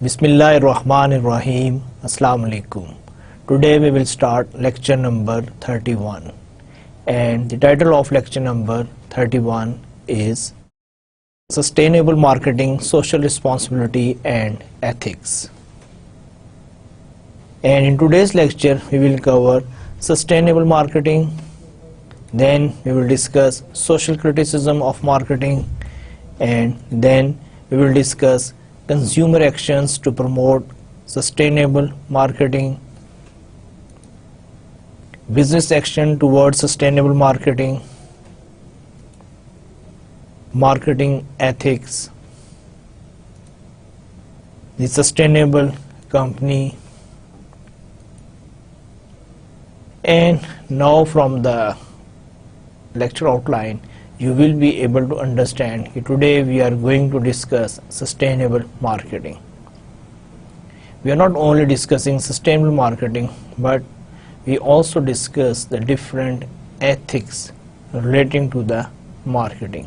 Bismillah ar-Rahman ar-Rahim. Assalamu alaikum. Today we will start lecture number 31, and the title of lecture number 31 is Sustainable Marketing, Social Responsibility and Ethics. And in today's lecture we will cover sustainable marketing, then we will discuss social criticism of marketing, and then we will discuss consumer actions to promote sustainable marketing, business action towards sustainable marketing, marketing ethics, the sustainable company. And now from the lecture outline you will be able to understand that today we are going to discuss sustainable marketing. We are not only discussing sustainable marketing, but we also discuss the different ethics relating to the marketing.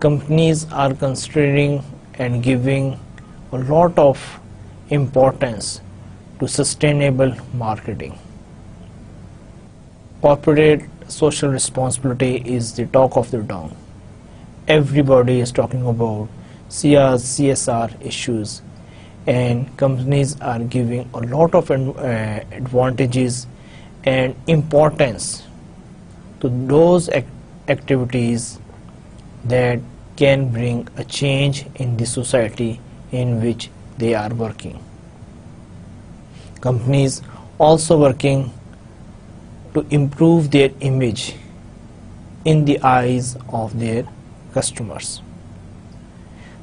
companies are considering and giving a lot of importance to sustainable marketing. Corporate social responsibility is the talk of the town. Everybody is talking about CSR issues, and companies are giving a lot of advantages and importance to those activities that can bring a change in the society in which they are working. Companies also working to improve their image in the eyes of their customers.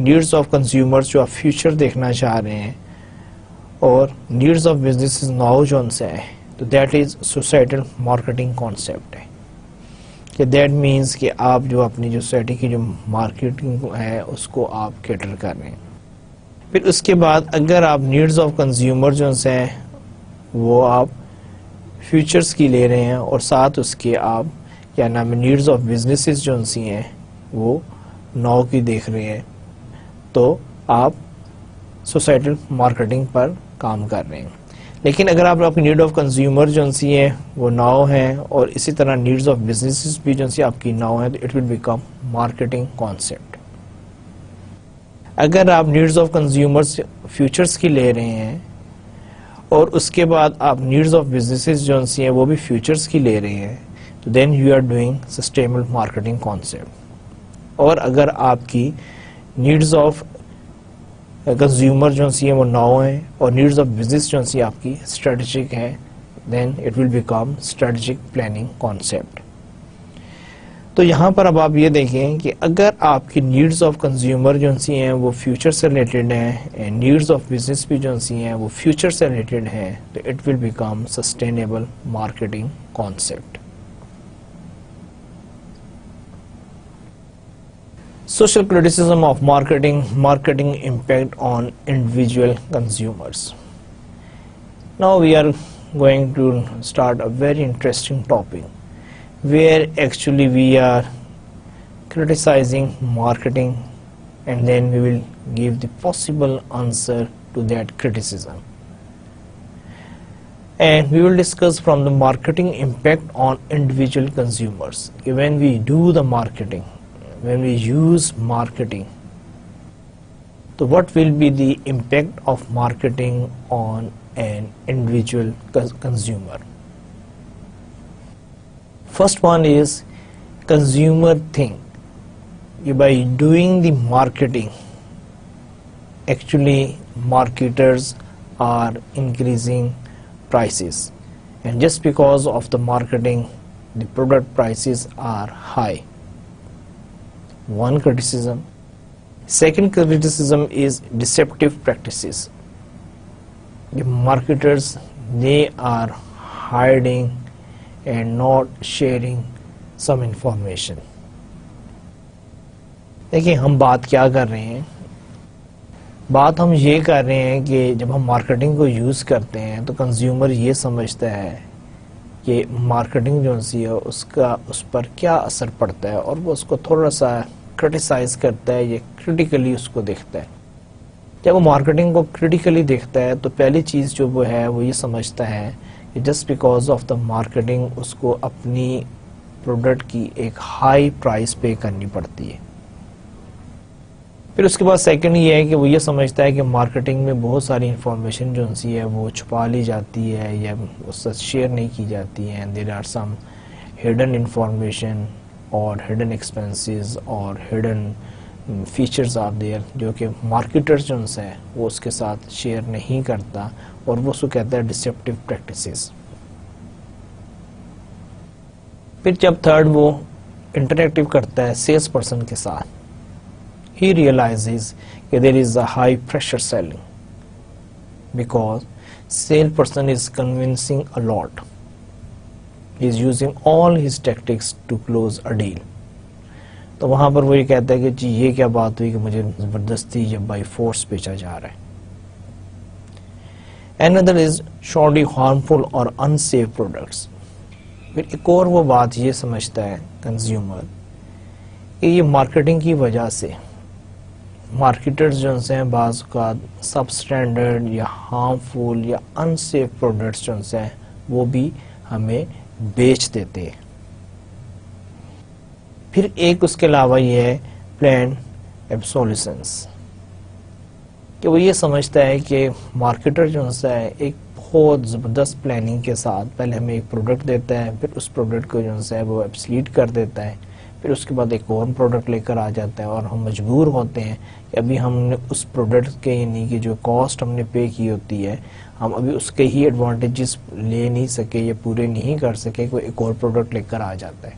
Needs of consumers جو آپ future دیکھنا چاہ رہے ہیں اور needs of business now جو ان سے ہے تو that is societal marketing concept ہے کہ دیٹ مینس کہ آپ جو اپنی جو سوسائٹی کی جو مارکیٹنگ ہے اس کو آپ کیٹر کر رہے ہیں. پھر اس کے بعد اگر آپ نیڈز آف کنزیومر جو سے ہیں وہ آپ فیوچرز کی لے رہے ہیں اور ساتھ اس کے آپ کیا نام ہے نیڈز آف بزنسز جو سی ہیں وہ ناؤ کی دیکھ رہے ہیں تو آپ سوسائٹل مارکیٹنگ پر کام کر رہے ہیں. لیکن اگر آپ کی نیڈ آف کنزیومر جو سی ہیں وہ ناؤ ہیں اور اسی طرح نیڈز آف بزنسز بھی جو سی آپ کی ناؤ ہیں تو it will become marketing concept. اگر آپ نیڈز آف کنزیومرز فیوچرز کی لے رہے ہیں اور اس کے بعد آپ نیڈز آف بزنسز جو سی ہیں وہ بھی فیوچرز کی لے رہے ہیں تو then you are doing sustainable marketing concept. اور اگر آپ کی نیڈز آف کنزیومر جو سی ہیں وہ ناؤ ہیں اور نیڈز آف بزنس جو سی آپ کی اسٹریٹجک ہے then it will become strategic planning concept. تو یہاں پر اب آپ یہ دیکھیں کہ اگر آپ کی نیڈز آف کنزیومر جو سی ہیں وہ فیوچر سے ریلیٹڈ ہیں نیڈز آف بزنس بھی جو سی ہیں وہ فیوچر سے ریلیٹڈ ہیں تو it will become sustainable marketing concept. Social criticism of marketing impact on individual consumers. Now we are going to start a very interesting topic where actually we are criticizing marketing and then we will give the possible answer to that criticism. And we will discuss from the marketing impact on individual consumers. When we do the marketing, when we use marketing, so what will be the impact of marketing on an individual consumer? First one is consumer think by doing the marketing actually marketers are increasing prices, and just because of the marketing the product prices are high. One criticism. Second criticism is deceptive practices. The marketers, they are hiding and not sharing some information. دیکھیں ہم بات کیا کر رہے ہیں, بات ہم یہ کر رہے ہیں کہ جب ہم مارکیٹنگ کو یوز کرتے ہیں تو کنزیومر یہ سمجھتا ہے کہ مارکیٹنگ جو سی ہے اس پر کیا اثر پڑتا ہے اور وہ اس کو تھوڑا سا کرٹیسائز کرتا ہے یا کرٹیکلی اس کو دیکھتا ہے. جب وہ مارکیٹنگ کو کرٹیکلی دیکھتا ہے تو پہلی چیز جو وہ ہے وہ یہ سمجھتا ہے کہ just because of the marketing اس کو اپنی پروڈکٹ کی ایک ہائی پرائز پے کرنی پڑتی ہے. پھر اس کے بعد سیکنڈ یہ ہے کہ وہ یہ سمجھتا ہے کہ مارکیٹنگ میں بہت ساری انفارمیشن جو سی ہے وہ چھپا لی جاتی ہے یا اس سے شیئر نہیں کی جاتی ہیں. There are some hidden information اور ہڈن ایکسپینسز اور ہڈن فیچرز آر دیئر جو کہ مارکیٹرز جو سے وہ اس کے ساتھ شیئر نہیں کرتا اور وہ اس کو کہتا ہے ڈسیپٹیو پریکٹسز. پھر جب تھرڈ وہ انٹریکٹیو کرتا ہے سیلس پرسن کے ساتھ, he realizes that there is a high pressure selling because sales person is convincing a lot. He is using all his tactics to close a deal. تو وہاں پر وہ یہ کہتا ہے کہ جی یہ کیا بات ہوئی کہ مجھے زبردستی یا بائی فورس بیچا جا رہا ہے. Another is shortly harmful or unsafe products. پھر ایک اور وہ بات یہ سمجھتا ہے کنزیومر کہ یہ مارکیٹنگ کی وجہ سے مارکیٹرز جو ہیں بعض اوقات سب اسٹینڈرڈ یا ہارمفل یا انسیف پروڈکٹس جو ہیں وہ بھی ہمیں بیچ دیتے ہیں. پھر ایک اس کے علاوہ یہ ہے پلان ایبسولوشنس کہ وہ یہ سمجھتا ہے کہ مارکیٹر جو ہے ایک بہت زبردست پلاننگ کے ساتھ پہلے ہمیں ایک پروڈکٹ دیتا ہے, پھر اس پروڈکٹ کو جو ہے وہ ایبسلیٹ کر دیتا ہے, پھر اس کے بعد ایک اور پروڈکٹ لے کر آ جاتا ہے اور ہم مجبور ہوتے ہیں کہ ابھی ہم نے اس پروڈکٹ کے یعنی کہ جو کاسٹ ہم نے پے کی ہوتی ہے ہم ابھی اس کے ہی ایڈوانٹیجز لے نہیں سکے یا پورے نہیں کر سکے, کوئی ایک اور پروڈکٹ لے کر آ جاتا ہے.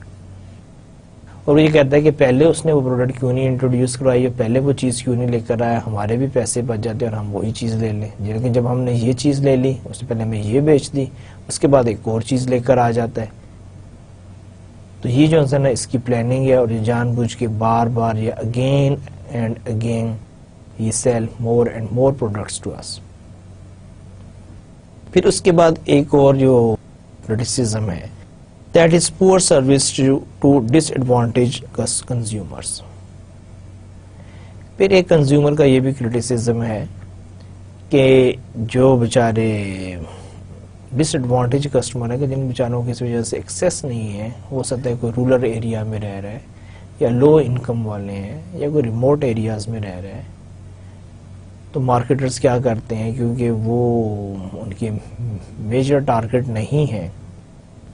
اور یہ کہتا ہے کہ پہلے اس نے وہ پروڈکٹ کیوں نہیں انٹروڈیوس کروائی، پہلے وہ چیز کیوں نہیں لے کر آیا، ہمارے بھی پیسے بچ جاتے اور ہم وہی چیز لے لیں. لیکن جب ہم نے یہ چیز لے لی، اس سے پہلے ہمیں یہ بیچ دی، اس کے بعد ایک اور چیز لے کر آ جاتا ہے. تو یہ جو ہے نا اس کی پلاننگ ہے، اور یہ جان بوجھ کے بار بار یہ اگین اینڈ اگین یہ sell more and more products to us. پھر اس کے بعد ایک اور جو کرٹیسزم ہے، that is poor service to disadvantage consumers. پھر ایک کنزیومر کا یہ بھی کرٹیسزم ہے کہ جو بیچارے ڈس ایڈوانٹیج کسٹمر ہے، کہ جن بیچاروں کی اس وجہ سے ایکسیس نہیں ہے، ہو سکتا ہے کوئی رورل ایریا میں رہ رہا ہے یا لو انکم والے ہیں یا کوئی ریموٹ ایریاز میں رہ رہے ہیں. تو مارکیٹرز کیا کرتے ہیں، کیونکہ وہ ان کی میجر ٹارگٹ نہیں ہے،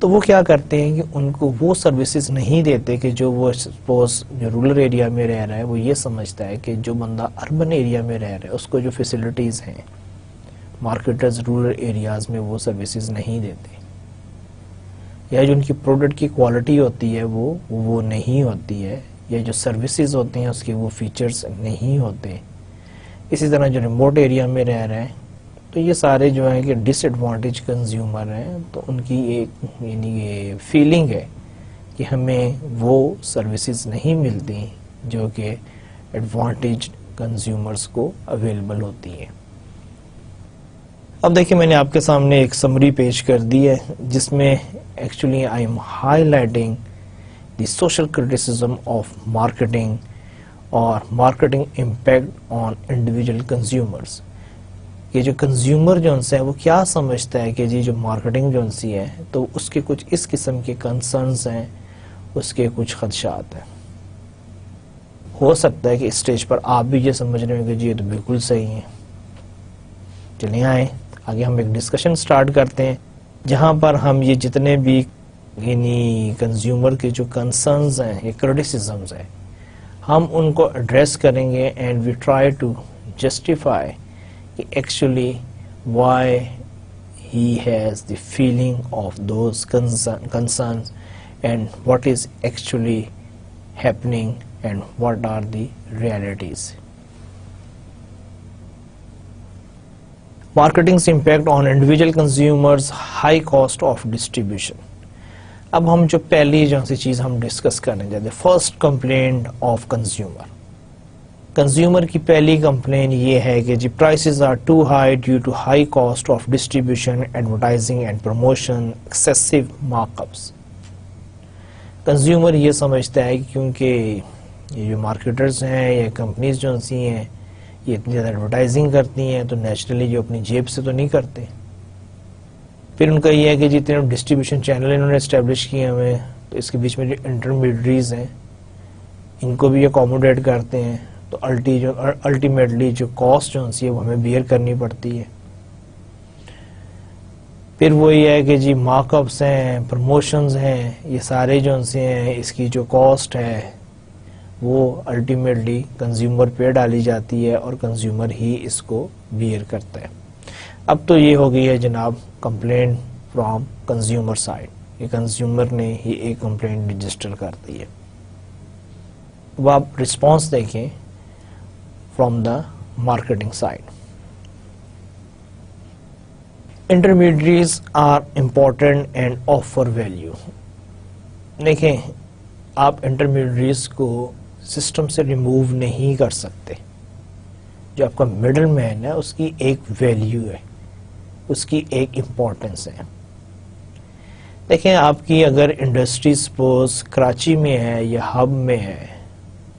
تو وہ کیا کرتے ہیں کہ ان کو وہ سروسز نہیں دیتے کہ جو وہ سپوز جو رورل ایریا میں رہ رہا ہے وہ یہ سمجھتا ہے کہ جو بندہ اربن ایریا میں رہ رہا ہے اس کو جو فیسلٹیز ہیں مارکیٹرز رورل ایریاز میں وہ سروسز نہیں دیتے، یا جو ان کی پروڈکٹ کی کوالٹی ہوتی ہے وہ نہیں ہوتی ہے، یا جو سروسز ہوتے ہیں اس کے وہ فیچرز نہیں ہوتے. اسی طرح جو ریموٹ ایریا میں رہ رہے ہیں تو یہ سارے جو ہیں کہ ڈس ایڈوانٹیج کنزیومر ہیں، تو ان کی ایک یعنی یہ فیلنگ ہے کہ ہمیں وہ سروسز نہیں ملتی جو کہ ایڈوانٹیج کنزیومرز کو اویلیبل ہوتی ہیں. اب دیکھیں میں نے آپ کے سامنے ایک سمری پیش کر دی ہے جس میں actually I am highlighting the social criticism of marketing اور marketing impact on individual consumers. یہ جو کنزیومر جو ان سے ہے وہ کیا سمجھتا ہے کہ جی جو مارکیٹنگ جو ان سی ہے تو اس کے کچھ اس قسم کے کنسرنز ہیں، اس کے کچھ خدشات ہیں. ہو سکتا ہے کہ اس سٹیج پر آپ بھی یہ سمجھ رہے ہیں کہ جی یہ تو بالکل صحیح ہے. چلیں آئیں آگے ہم ایک ڈسکشن سٹارٹ کرتے ہیں جہاں پر ہم یہ جتنے بھی یعنی کنزیومر کے جو کنسرنز ہیں یا کرٹیسزمز ہیں ہم ان کو ایڈریس کریں گے and we try to justify actually why he has the feeling of those concerns and what is actually happening and what are the realities. Marketing's impact on individual consumers, high cost of distribution. اب ہم جو پہلی جو سی چیز ہم discuss کرنے جاتے ہیں، first complaint of consumer. Consumer کی پہلی کمپلین یہ ہے کہ جی prices are too high due to high cost of distribution, advertising and promotion, excessive mark ups. Consumer یہ سمجھتا ہے کہ کیونکہ یہ جو مارکیٹرز ہیں یا کمپنیز جو سی ہیں یہ اتنی زیادہ ایڈورٹائزنگ کرتی ہیں تو نیچرلی جو اپنی جیب سے تو نہیں کرتے. پھر ان کا یہ ہے کہ جتنے ڈسٹریبیوشن چینل انہوں نے اسٹیبلش کیے ہوئے تو اس کے بیچ میں جو انٹرمیڈیٹریز ہیں ان کو بھی اکوموڈیٹ کرتے ہیں، تو الٹیمیٹلی جو کاسٹ جو ہے وہ ہمیں بیئر کرنی پڑتی ہے. پھر وہ یہ ہے کہ جی مارک اپس ہیں، پروموشنز ہیں، یہ سارے جو ہیں اس کی جو کاسٹ ہے وہ الٹیمیٹلی کنزیومر پہ ڈالی جاتی ہے اور کنزیومر ہی اس کو بیئر کرتا ہے. اب تو یہ ہو گئی ہے جناب کمپلینٹ فرام کنزیومر سائڈ، یہ کنزیومر نے ہی ایک کمپلینٹ رجسٹر کر دی ہے. اب آپ رسپانس دیکھیں from the marketing side. Intermediaries are important and offer value. دیکھیں آپ انٹرمیڈیٹریز کو سسٹم سے ریموو نہیں کر سکتے. جو آپ کا مڈل مین ہے اس کی ایک ویلیو ہے، اس کی ایک امپورٹنس ہے. دیکھیں آپ کی اگر انڈسٹری سپوز کراچی میں ہے یا ہب میں ہے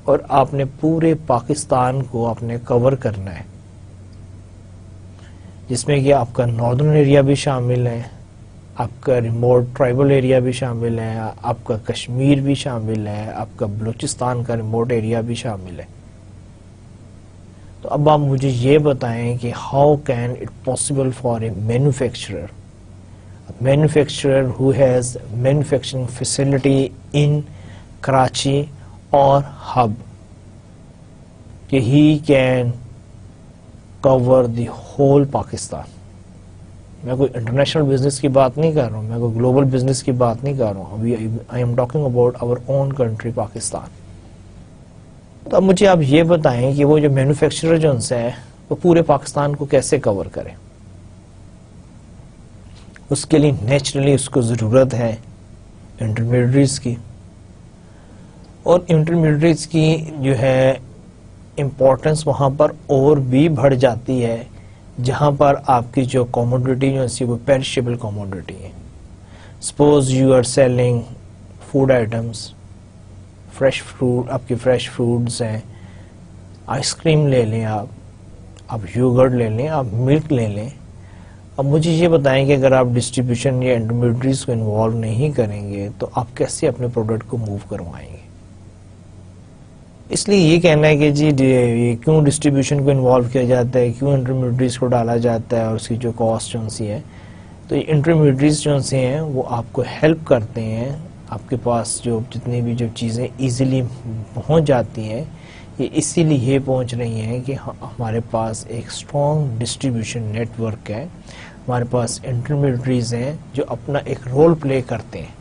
اور آپ نے پورے پاکستان کو آپ نے کور کرنا ہے جس میں کہ آپ کا ناردرن ایریا بھی شامل ہے، آپ کا ریموٹ ٹرائبل ایریا بھی شامل ہے، آپ کا کشمیر بھی شامل ہے، آپ کا بلوچستان کا ریموٹ ایریا بھی شامل ہے. تو اب آپ مجھے یہ بتائیں کہ how can it possible for a manufacturer who has manufacturing facility in Karachi اور ہب کہ he can cover the whole Pakistan. میں کوئی انٹرنیشنل بزنس کی بات نہیں کر رہا ہوں, میں کوئی گلوبل بزنس کی بات نہیں کر رہا ہوں, ابھی I am talking about our own country Pakistan. تو اب مجھے آپ یہ بتائیں کہ وہ جو مینوفیکچرر جو ان سے ہے وہ پورے پاکستان کو کیسے کور کرے. اس کے لیے نیچرلی اس کو ضرورت ہے انٹرمیڈیٹریز کی, اور انٹرمیڈیٹریز کی جو ہے امپورٹنس وہاں پر اور بھی بڑھ جاتی ہے جہاں پر آپ کی جو کوموڈیٹی جو ہے وہ پیرشیبل کوموڈیٹی ہے. Suppose you are selling food items, fresh fruit, آپ کے فریش فروٹس ہیں, آئس کریم لے لیں, آپ یوگرٹ لے لیں, آپ ملک لے لیں. اب مجھے یہ بتائیں کہ اگر آپ ڈسٹریبیوشن یا انٹرمیڈیٹریز کو انوالو نہیں کریں گے تو آپ کیسے اپنے پروڈکٹ کو موو کروائیں گے. اس لیے یہ کہنا ہے کہ جی کیوں ڈسٹریبیوشن کو انوالو کیا جاتا ہے, کیوں انٹرمیڈیٹریز کو ڈالا جاتا ہے, اور اس کی جو کاسٹ جو سی ہے, تو یہ انٹرمیڈیٹریز جو سے ہیں وہ آپ کو ہیلپ کرتے ہیں. آپ کے پاس جو جتنی بھی جو چیزیں ایزیلی پہنچ جاتی ہیں, یہ اسی لیے پہنچ رہی ہیں کہ ہمارے پاس ایک اسٹرانگ ڈسٹریبیوشن نیٹ ورک ہے, ہمارے پاس انٹرمیڈیٹریز ہیں جو اپنا ایک رول پلے کرتے ہیں.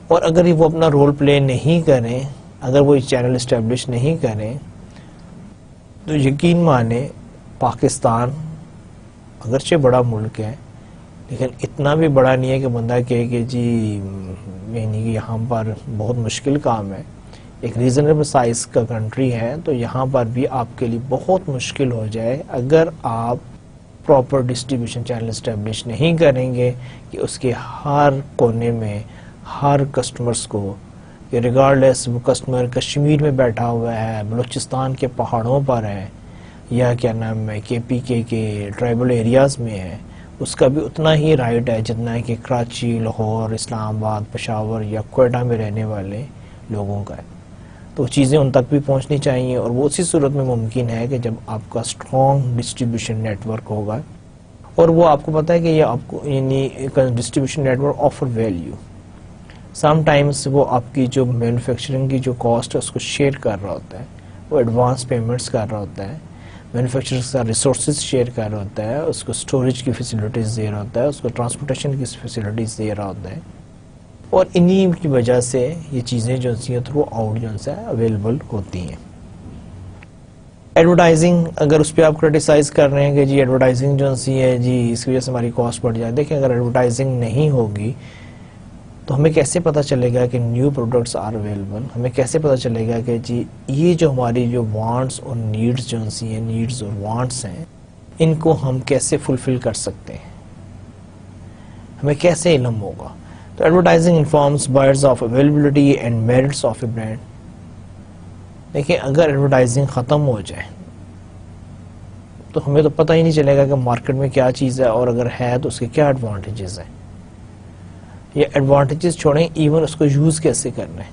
اور اگر وہ اپنا رول پلے نہیں کریں, اگر وہ چینل اسٹیبلش نہیں کریں, تو یقین مانیں پاکستان اگرچہ بڑا ملک ہے لیکن اتنا بھی بڑا نہیں ہے کہ بندہ کہے کہ جی یعنی کہ یہاں پر بہت مشکل کام ہے. ایک ریزنیبل سائز کا کنٹری ہے, تو یہاں پر بھی آپ کے لیے بہت مشکل ہو جائے اگر آپ پراپر ڈسٹریبیوشن چینل اسٹیبلش نہیں کریں گے کہ اس کے ہر کونے میں ہر کسٹمرز کو, کہ ریگارڈلیس وہ کسٹمر کشمیر میں بیٹھا ہوا ہے, بلوچستان کے پہاڑوں پر ہے, یا کیا نام ہے کے پی کے ٹرائبل ایریاز میں ہے, اس کا بھی اتنا ہی رائٹ ہے جتنا ہے کہ کراچی, لاہور, اسلام آباد, پشاور یا کوئٹہ میں رہنے والے لوگوں کا ہے. تو چیزیں ان تک بھی پہنچنی چاہیے, اور وہ اسی صورت میں ممکن ہے کہ جب آپ کا اسٹرانگ ڈسٹریبیوشن نیٹ ورک ہوگا. اور وہ آپ کو پتہ ہے کہ یہ آپ کو یعنی distribution network offer value. Some times وہ آپ کی جو مینوفیکچرنگ کی جو کاسٹ ہے اس کو شیئر کر رہا ہوتا ہے, وہ ایڈوانس پیمنٹس کر رہا ہوتا ہے, مینوفیکچرر کا ریسورسز شیئر کر رہا ہوتا ہے, اس کو اسٹوریج کی فیسلٹیز دے رہا ہوتا ہے, اس کو ٹرانسپورٹیشن کی فیسلٹیز دے رہا ہوتا ہے. اور انہی کی وجہ سے یہ چیزیں جو ہیں تھرو آؤٹ جو ہے اویلیبل ہوتی ہیں. ایڈورٹائزنگ, اگر اس پہ آپ کرٹیسائز کر رہے ہیں کہ جی ایڈورٹائزنگ جو ہے جی اس کی وجہ سے ہماری کاسٹ بڑھ جائے, دیکھیں اگر ایڈورٹائزنگ نہیں ہوگی تو ہمیں کیسے پتہ چلے گا کہ نیو پروڈکٹس آر اویلیبل, ہمیں کیسے پتہ چلے گا کہ جی یہ جو ہماری جو وانٹس اور نیڈس جو ہیں, نیڈس اور وانٹس ہیں, ان کو ہم کیسے فلفل کر سکتے ہیں, ہمیں کیسے علم ہوگا. تو advertising informs buyers of availability and merits of a brand. دیکھیں اگر ایڈورٹائزنگ ختم ہو جائے تو ہمیں تو پتہ ہی نہیں چلے گا کہ مارکیٹ میں کیا چیز ہے, اور اگر ہے تو اس کے کیا ایڈوانٹیجز ہیں. یہ ایڈوانٹیجز چھوڑیں, ایون اس کو یوز کیسے کرنا ہے.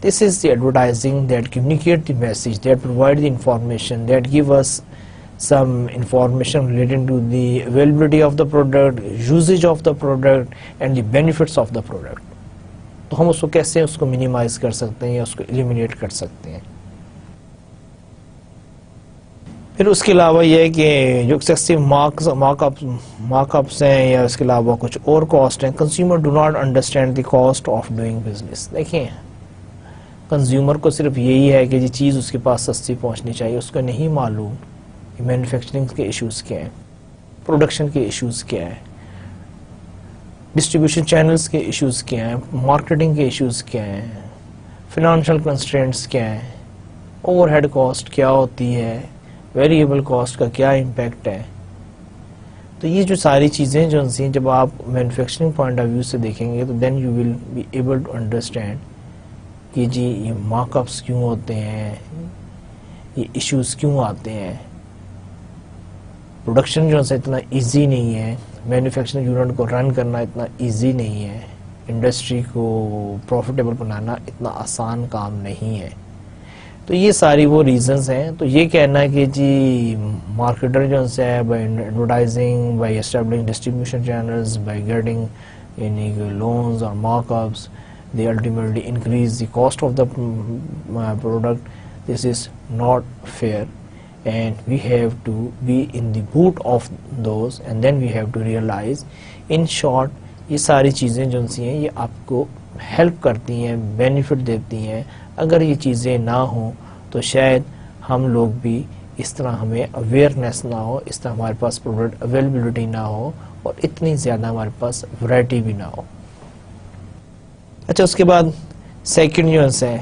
This is the advertising that communicate the message, that provide the information, that give us some information relating to the availability of the product, usage of the product and the benefits of the product. تو ہم اس کو کیسے اس کو minimise کر سکتے ہیں یا اس کو ایلیمینیٹ کر سکتے ہیں. پھر اس کے علاوہ یہ ہے کہ جو ایکسیسو مارک اپس ہیں یا اس کے علاوہ کچھ اور کاسٹ ہیں, consumer do not understand the cost of doing business. دیکھیں کنزیومر کو صرف یہی ہے کہ یہ چیز اس کے پاس سستی پہنچنی چاہیے, اس کو نہیں معلوم مینوفیکچرنگ کے ایشوز کیا ہیں, پروڈکشن کے ایشوز کیا ہیں, ڈسٹریبیوشن چینلز کے ایشوز کیا ہیں, مارکیٹنگ کے ایشوز کیا ہیں, فنانشل کنسٹرینٹس کیا ہیں, اوور ہیڈ کاسٹ کیا ہوتی ہے, ویریبل کاسٹ کا کیا امپیکٹ ہے. تو یہ جو ساری چیزیں جو ہیں جب آپ مینوفیکچرنگ پوائنٹ آف ویو سے دیکھیں گے تو then you will be able to understand کہ جی یہ مارک اپس کیوں ہوتے ہیں, یہ ایشوز کیوں آتے ہیں. پروڈکشن جو ہے اتنا ایزی نہیں ہے, مینوفیکچرنگ یونٹ کو رن کرنا اتنا ایزی نہیں ہے, انڈسٹری کو پروفیٹیبل بنانا اتنا آسان کام نہیں ہے. تو یہ ساری وہ ریزنز ہیں. تو یہ کہنا ہے کہ جی مارکیٹر جو ہے by advertising, by establishing distribution channels, by getting یعنی لونز اور mark ups, they ultimately increase the cost of the product. This is not fair. and we have to be in the boot of those, and then we have to realize. In short, یہ ساری چیزیں جو سی ہیں یہ آپ کو help کرتی ہیں, بینیفٹ دیتی ہیں. اگر یہ چیزیں نہ ہوں تو شاید ہم لوگ بھی اس طرح ہمیں اویئرنیس نہ ہو, اس طرح ہمارے پاس پروڈکٹ اویلیبلٹی نہ ہو, اور اتنی زیادہ ہمارے پاس ورائٹی بھی نہ ہو. اچھا, اس کے بعد سیکنڈ جو ہے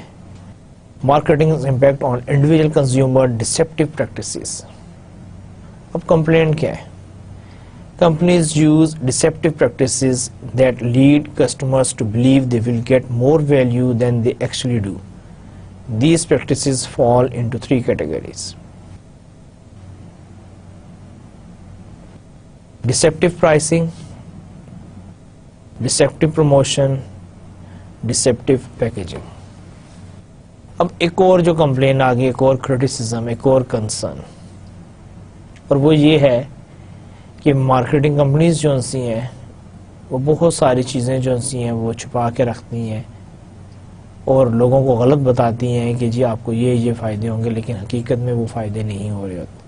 marketing impact on individual consumer deceptive practices. اب کمپلینٹ کیا ہے؟ Companies use deceptive practices that lead customers to believe they will get more value than they actually do. These practices fall into three categories: deceptive pricing, deceptive promotion, deceptive packaging. اب ایک اور جو complain آ گئی, ایک اور criticism, ایک اور concern, اور وہ یہ ہے کہ مارکیٹنگ کمپنیز جو سی ہیں وہ بہت ساری چیزیں جو سی ہیں وہ چھپا کے رکھتی ہیں اور لوگوں کو غلط بتاتی ہیں کہ جی آپ کو یہ فائدے ہوں گے, لیکن حقیقت میں وہ فائدے نہیں ہو رہے ہوتے.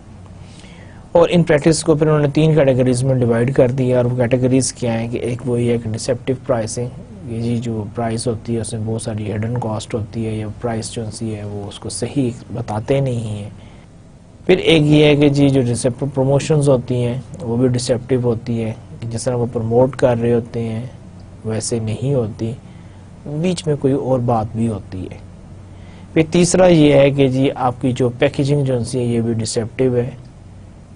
اور ان پریکٹس کو پھر انہوں نے 3 کیٹیگریز میں ڈیوائڈ کر دیا, اور وہ کیٹیگریز کیا ہیں کہ ایک وہ یہ کہ ڈسیپٹیو پرائسنگ, یہ جی جو پرائس ہوتی ہے اس میں بہت ساری ہڈن کاسٹ ہوتی ہے, یا پرائس جو سی ہے وہ اس کو صحیح بتاتے نہیں ہیں. پھر ایک یہ ہے کہ جی جو ڈسیپٹیو پروموشنز ہوتی ہیں وہ بھی ڈسیپٹیو ہوتی ہے, جس طرح وہ پروموٹ کر رہے ہوتے ہیں ویسے نہیں ہوتی, بیچ میں کوئی اور بات بھی ہوتی ہے. پھر تیسرا یہ ہے کہ جی آپ کی جو پیکیجنگ جو سی ہے یہ بھی ڈسیپٹیو ہے,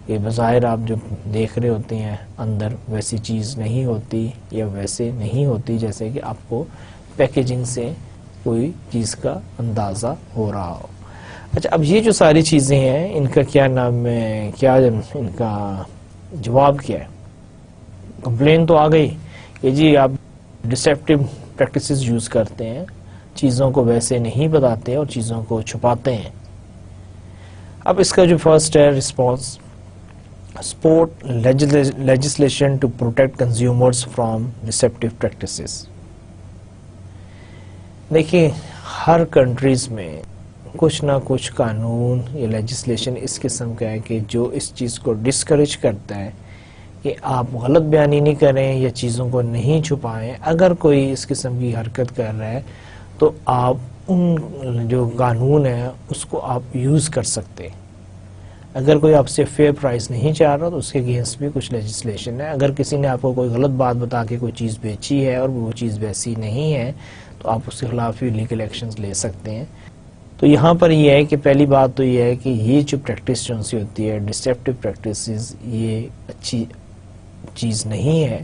کہ بظاہر آپ جو دیکھ رہے ہوتے ہیں اندر ویسی چیز نہیں ہوتی یا ویسے نہیں ہوتی جیسے کہ آپ کو پیکیجنگ سے کوئی چیز کا اندازہ ہو رہا ہو. اچھا, اب یہ جو ساری چیزیں ہیں ان کا کیا نام ہے, کیا ان کا جواب کیا ہے؟ کمپلین تو آ گئی کہ جی آپ ڈسیپٹیو پریکٹسز یوز کرتے ہیں, چیزوں کو ویسے نہیں بتاتے اور چیزوں کو چھپاتے ہیں. اب اس کا جو فرسٹ ہے response, support legislation to protect consumers from deceptive practices. دیکھیے, ہر کنٹریز میں کچھ نہ کچھ قانون یا لیجسلیشن اس قسم کا ہے کہ جو اس چیز کو ڈسکریج کرتا ہے کہ آپ غلط بیانی نہیں کریں یا چیزوں کو نہیں چھپائیں. اگر کوئی اس قسم کی حرکت کر رہا ہے تو آپ ان جو قانون ہے اس کو آپ یوز کر سکتے. اگر کوئی آپ سے فیئر پرائس نہیں چاہ رہا تو اس کے اگینسٹ بھی کچھ لیجسلیشن ہے. اگر کسی نے آپ کو کوئی غلط بات بتا کے کوئی چیز بیچی ہے اور وہ چیز ویسی نہیں ہے تو آپ اس کے خلاف بھی لیگل ایکشنز لے سکتے ہیں. تو یہاں پر یہ ہے کہ پہلی بات تو یہ ہے کہ یہ جو پریکٹس جو سی ہوتی ہے ڈسیپٹیو پریکٹسز, یہ اچھی چیز نہیں ہے,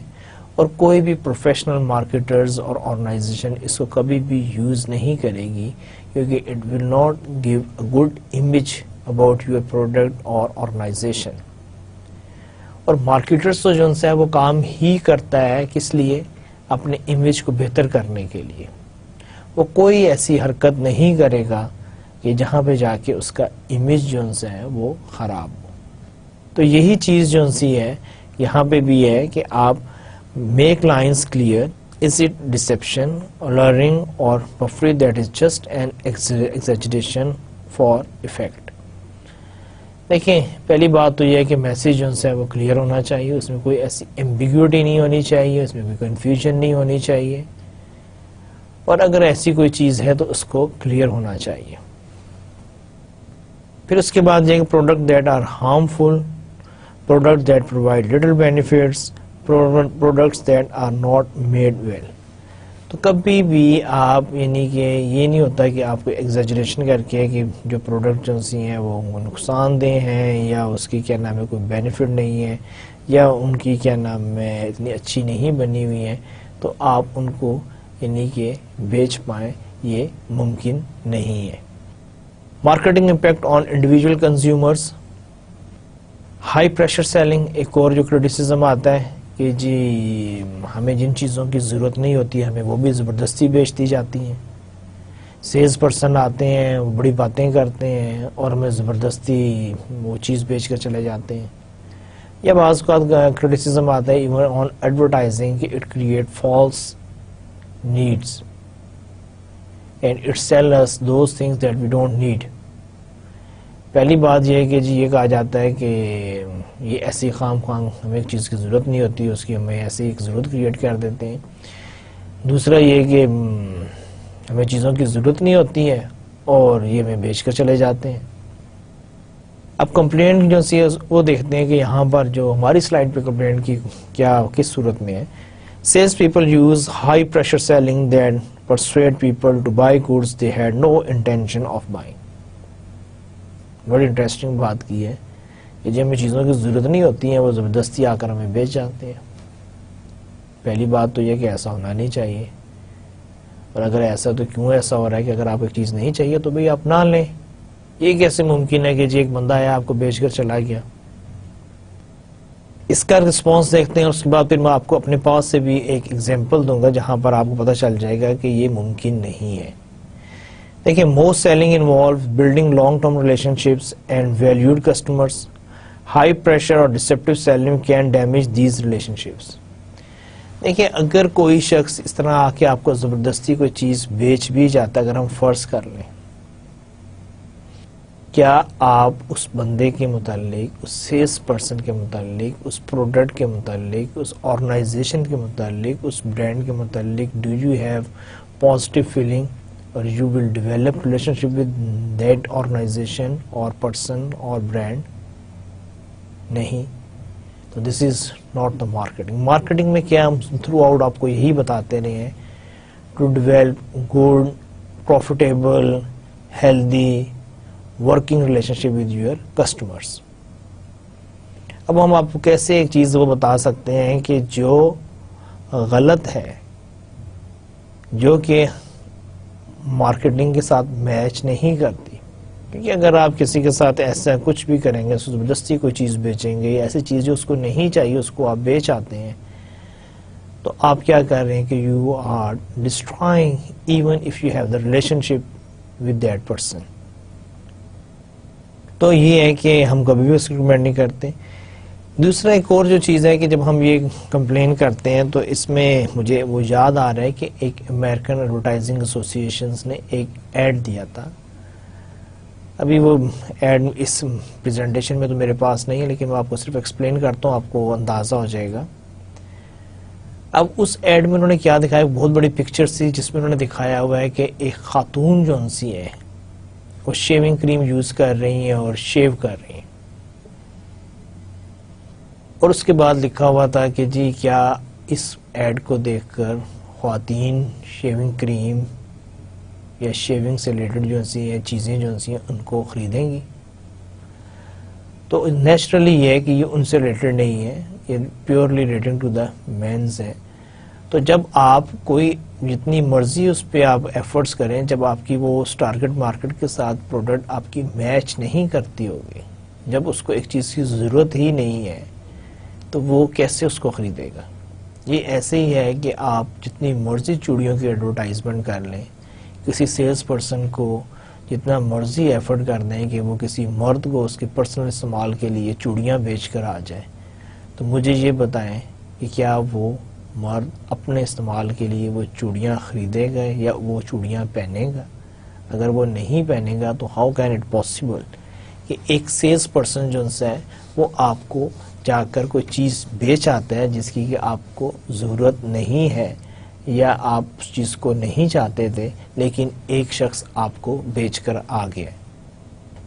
اور کوئی بھی پروفیشنل مارکیٹرز اور آرگنائزیشن اس کو کبھی بھی یوز نہیں کرے گی, کیونکہ it will not give a good image about your product اور آرگنائزیشن. اور مارکیٹرز تو جو ہے وہ کام ہی کرتا ہے کس لیے, اپنے امیج کو بہتر کرنے کے لیے. وہ کوئی ایسی حرکت نہیں کرے گا کہ جہاں پہ جا کے اس کا امیج جو ہے وہ خراب ہو. تو یہی چیز جو سی ہے یہاں پہ بھی ہے کہ آپ make lines clear, is it deception, learning اور puffery that is just an exaggeration for effect. دیکھیں, پہلی بات تو یہ ہے کہ میسیج جو ہے وہ کلیئر ہونا چاہیے, اس میں کوئی ایسی ایمبیگوٹی نہیں ہونی چاہیے, اس میں کوئی کنفیوژن نہیں ہونی چاہیے, اور اگر ایسی کوئی چیز ہے تو اس کو کلیئر ہونا چاہیے. پھر اس کے بعد یہ product that are harmful, product that provide little benefits, products that are not made well. تو کبھی بھی آپ یعنی کہ یہ نہیں ہوتا کہ آپ کو ایگزیجریشن کر کے کہ جو پروڈکٹ جو سی ہیں وہ نقصان دہ ہیں یا اس کی کیا نام ہے کوئی بینیفٹ نہیں ہے یا ان کی کیا نام ہے اتنی اچھی نہیں بنی ہوئی ہیں, تو آپ ان کو یعنی کہ بیچ پائیں, یہ ممکن نہیں ہے. Marketing impact on individual consumers, high pressure selling. ایک اور جو کرٹیسزم آتا ہے کہ جی ہمیں جن چیزوں کی ضرورت نہیں ہوتی ہمیں وہ بھی زبردستی بیچ دی جاتی ہیں. سیلز پرسن آتے ہیں, وہ بڑی باتیں کرتے ہیں اور ہمیں زبردستی وہ چیز بیچ کر چلے جاتے ہیں. یا بعض اوقات کرٹیسزم آتا ہے ایون آن ایڈورٹائزنگ کہ it create false needs and it sells us those things that we don't need. پہلی بات یہ ہے کہ جی یہ کہا جاتا ہے کہ یہ ایسی خام خواہ ہمیں ایک چیز کی ضرورت نہیں ہوتی، اس کی ہمیں ایسی ایک ضرورت کریٹ کر دیتے ہیں. دوسرا یہ کہ ہمیں چیزوں کی ضرورت نہیں ہوتی ہے اور یہ ہمیں بیچ کر چلے جاتے ہیں. اب کمپلینٹ جو سی وہ دیکھتے ہیں کہ یہاں پر جو ہماری سلائڈ پہ کمپلینٹ کی کیا کس صورت میں ہے. Sales people use high pressure selling that persuade people to buy goods they had no intention of buying. بڑی انٹرسٹنگ بات کی ہے کہ جب ہمیں چیزوں کی ضرورت نہیں ہوتی ہیں وہ زبردستی آ کر ہمیں بیچ جاتے ہیں. پہلی بات تو یہ کہ ایسا ہونا نہیں چاہیے، اور اگر ایسا تو کیوں ایسا ہو رہا ہے کہ اگر آپ ایک چیز نہیں چاہیے تو بھئی آپ نہ لیں. یہ کیسے ممکن ہے کہ جی ایک بندہ آیا آپ کو بیچ کر چلا گیا. اس کا رسپانس دیکھتے ہیں، اس کے بعد پھر میں آپ کو اپنے پاس سے بھی ایک ایگزامپل دوں گا جہاں پر آپ کو پتہ چل جائے گا کہ یہ ممکن نہیں ہے. دیکھیں، most selling involve building long term relationships and valued customers. High pressure اور deceptive selling can damage these relationships. دیکھیں، اگر کوئی شخص اس طرح آ کے آپ کو زبردستی کوئی چیز بیچ بھی جاتا ہے، اگر ہم فرض کر لیں، کیا آپ اس بندے کے متعلق، اس سیلس پرسن کے متعلق، اس پروڈکٹ کے متعلق، اس آرگنائزیشن کے متعلق، اس برانڈ کے متعلق do you have positive feeling اور you will develop relationship with that organization اور پرسن اور برانڈ؟ نہیں. تو this is not the marketing. Marketing میں کیا ہم تھرو آؤٹ آپ کو یہی بتاتے رہے ہیں to develop good profitable healthy working relationship with your customers. اب ہم آپ کو کیسے ایک چیز وہ بتا سکتے ہیں کہ جو غلط ہے، جو کہ مارکیٹنگ کے ساتھ میچ نہیں کرتی. کیونکہ اگر آپ کسی کے ساتھ ایسا کچھ بھی کریں گے، زبردستی کوئی چیز بیچیں گے یا ایسی چیز جو اس کو نہیں چاہیے اس کو آپ بیچ آتے ہیں، تو آپ کیا کر رہے ہیں کہ you are destroying even if you have the relationship with that person. تو یہ ہے کہ ہم کبھی بھی اس کی ریکمینڈ نہیں کرتے. دوسرا ایک اور جو چیز ہے کہ جب ہم یہ کمپلین کرتے ہیں تو اس میں مجھے وہ یاد آ رہا ہے کہ ایک امریکن ایڈورٹائزنگ ایسوسی ایشنز نے ایک ایڈ دیا تھا. ابھی وہ ایڈ اس پریزنٹیشن میں تو میرے پاس نہیں ہے، لیکن میں آپ کو صرف ایکسپلین کرتا ہوں، آپ کو اندازہ ہو جائے گا. اب اس ایڈ میں انہوں نے کیا دکھایا، بہت بڑی پکچر تھی جس میں انہوں نے دکھایا ہوا ہے کہ ایک خاتون جو انسی ہے وہ شیونگ کریم یوز کر رہی ہیں اور شیو کر رہی ہیں، اور اس کے بعد لکھا ہوا تھا کہ جی کیا اس ایڈ کو دیکھ کر خواتین شیونگ کریم یا شیونگ سے ریلیٹڈ جو ہیں چیزیں جو ہیں ان کو خریدیں گی؟ تو نیچرلی یہ ہے کہ یہ ان سے ریلیٹڈ نہیں ہے، یہ purely relating to the means ہے. تو جب آپ کوئی جتنی مرضی اس پہ آپ ایفرٹس کریں، جب آپ کی وہ اس ٹارگٹ مارکیٹ کے ساتھ پروڈکٹ آپ کی میچ نہیں کرتی ہوگی، جب اس کو ایک چیز کی ضرورت ہی نہیں ہے، تو وہ کیسے اس کو خریدے گا؟ یہ ایسے ہی ہے کہ آپ جتنی مرضی چوڑیوں کی ایڈورٹائزمنٹ کر لیں، کسی سیلس پرسن کو جتنا مرضی ایفرٹ کر دیں کہ وہ کسی مرد کو اس کے پرسنل استعمال کے لیے چوڑیاں بیچ کر آ جائے، تو مجھے یہ بتائیں کہ کیا وہ مرد اپنے استعمال کے لیے وہ چوڑیاں خریدے گا یا وہ چوڑیاں پہنے گا؟ اگر وہ نہیں پہنے گا تو ہاؤ کین اٹ پاسبل کہ ایک سیلس پرسن جو ہے وہ آپ کو جا کر کوئی چیز بیچ آتا ہے جس کی کہ آپ کو ضرورت نہیں ہے یا آپ اس چیز کو نہیں چاہتے تھے، لیکن ایک شخص آپ کو بیچ کر آ گیا.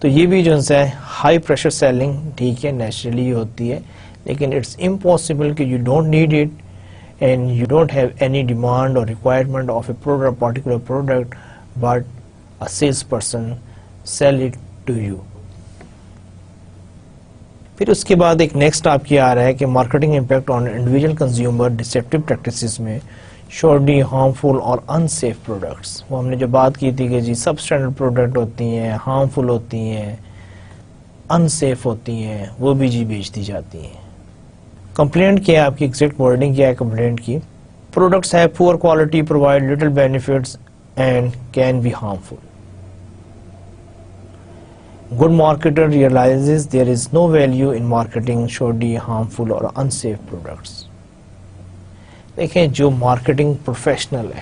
تو یہ بھی جو ہے ہائی پریشر سیلنگ ٹھیک ہے، نیچرلی ہوتی ہے، لیکن اٹس امپاسبل کہ you don't need it and you don't have any demand اور requirement of a product particular product but a sales person sell it to you. پھر اس کے بعد ایک نیکسٹ آپ کی آ رہا ہے کہ marketing impact on individual consumer deceptive practices میں شورڈی ہارمفل اور ان سیف پروڈکٹس. وہ ہم نے جو بات کی تھی کہ جی سب اسٹینڈرڈ پروڈکٹ ہوتی ہیں، ہارمفل ہوتی ہیں، ان سیف ہوتی ہیں، وہ بھی جی بیچ دی جاتی ہیں. کمپلینٹ کیا ہے آپ کی ایگزیکٹ ورڈنگ کیا ہے کمپلینٹ کی؟ Products have poor quality, provide little benefits and can be harmful. Good marketer realizes there is no value in marketing shoddy, harmful or unsafe products. دیکھیں، جو مارکیٹنگ پروفیشنل ہے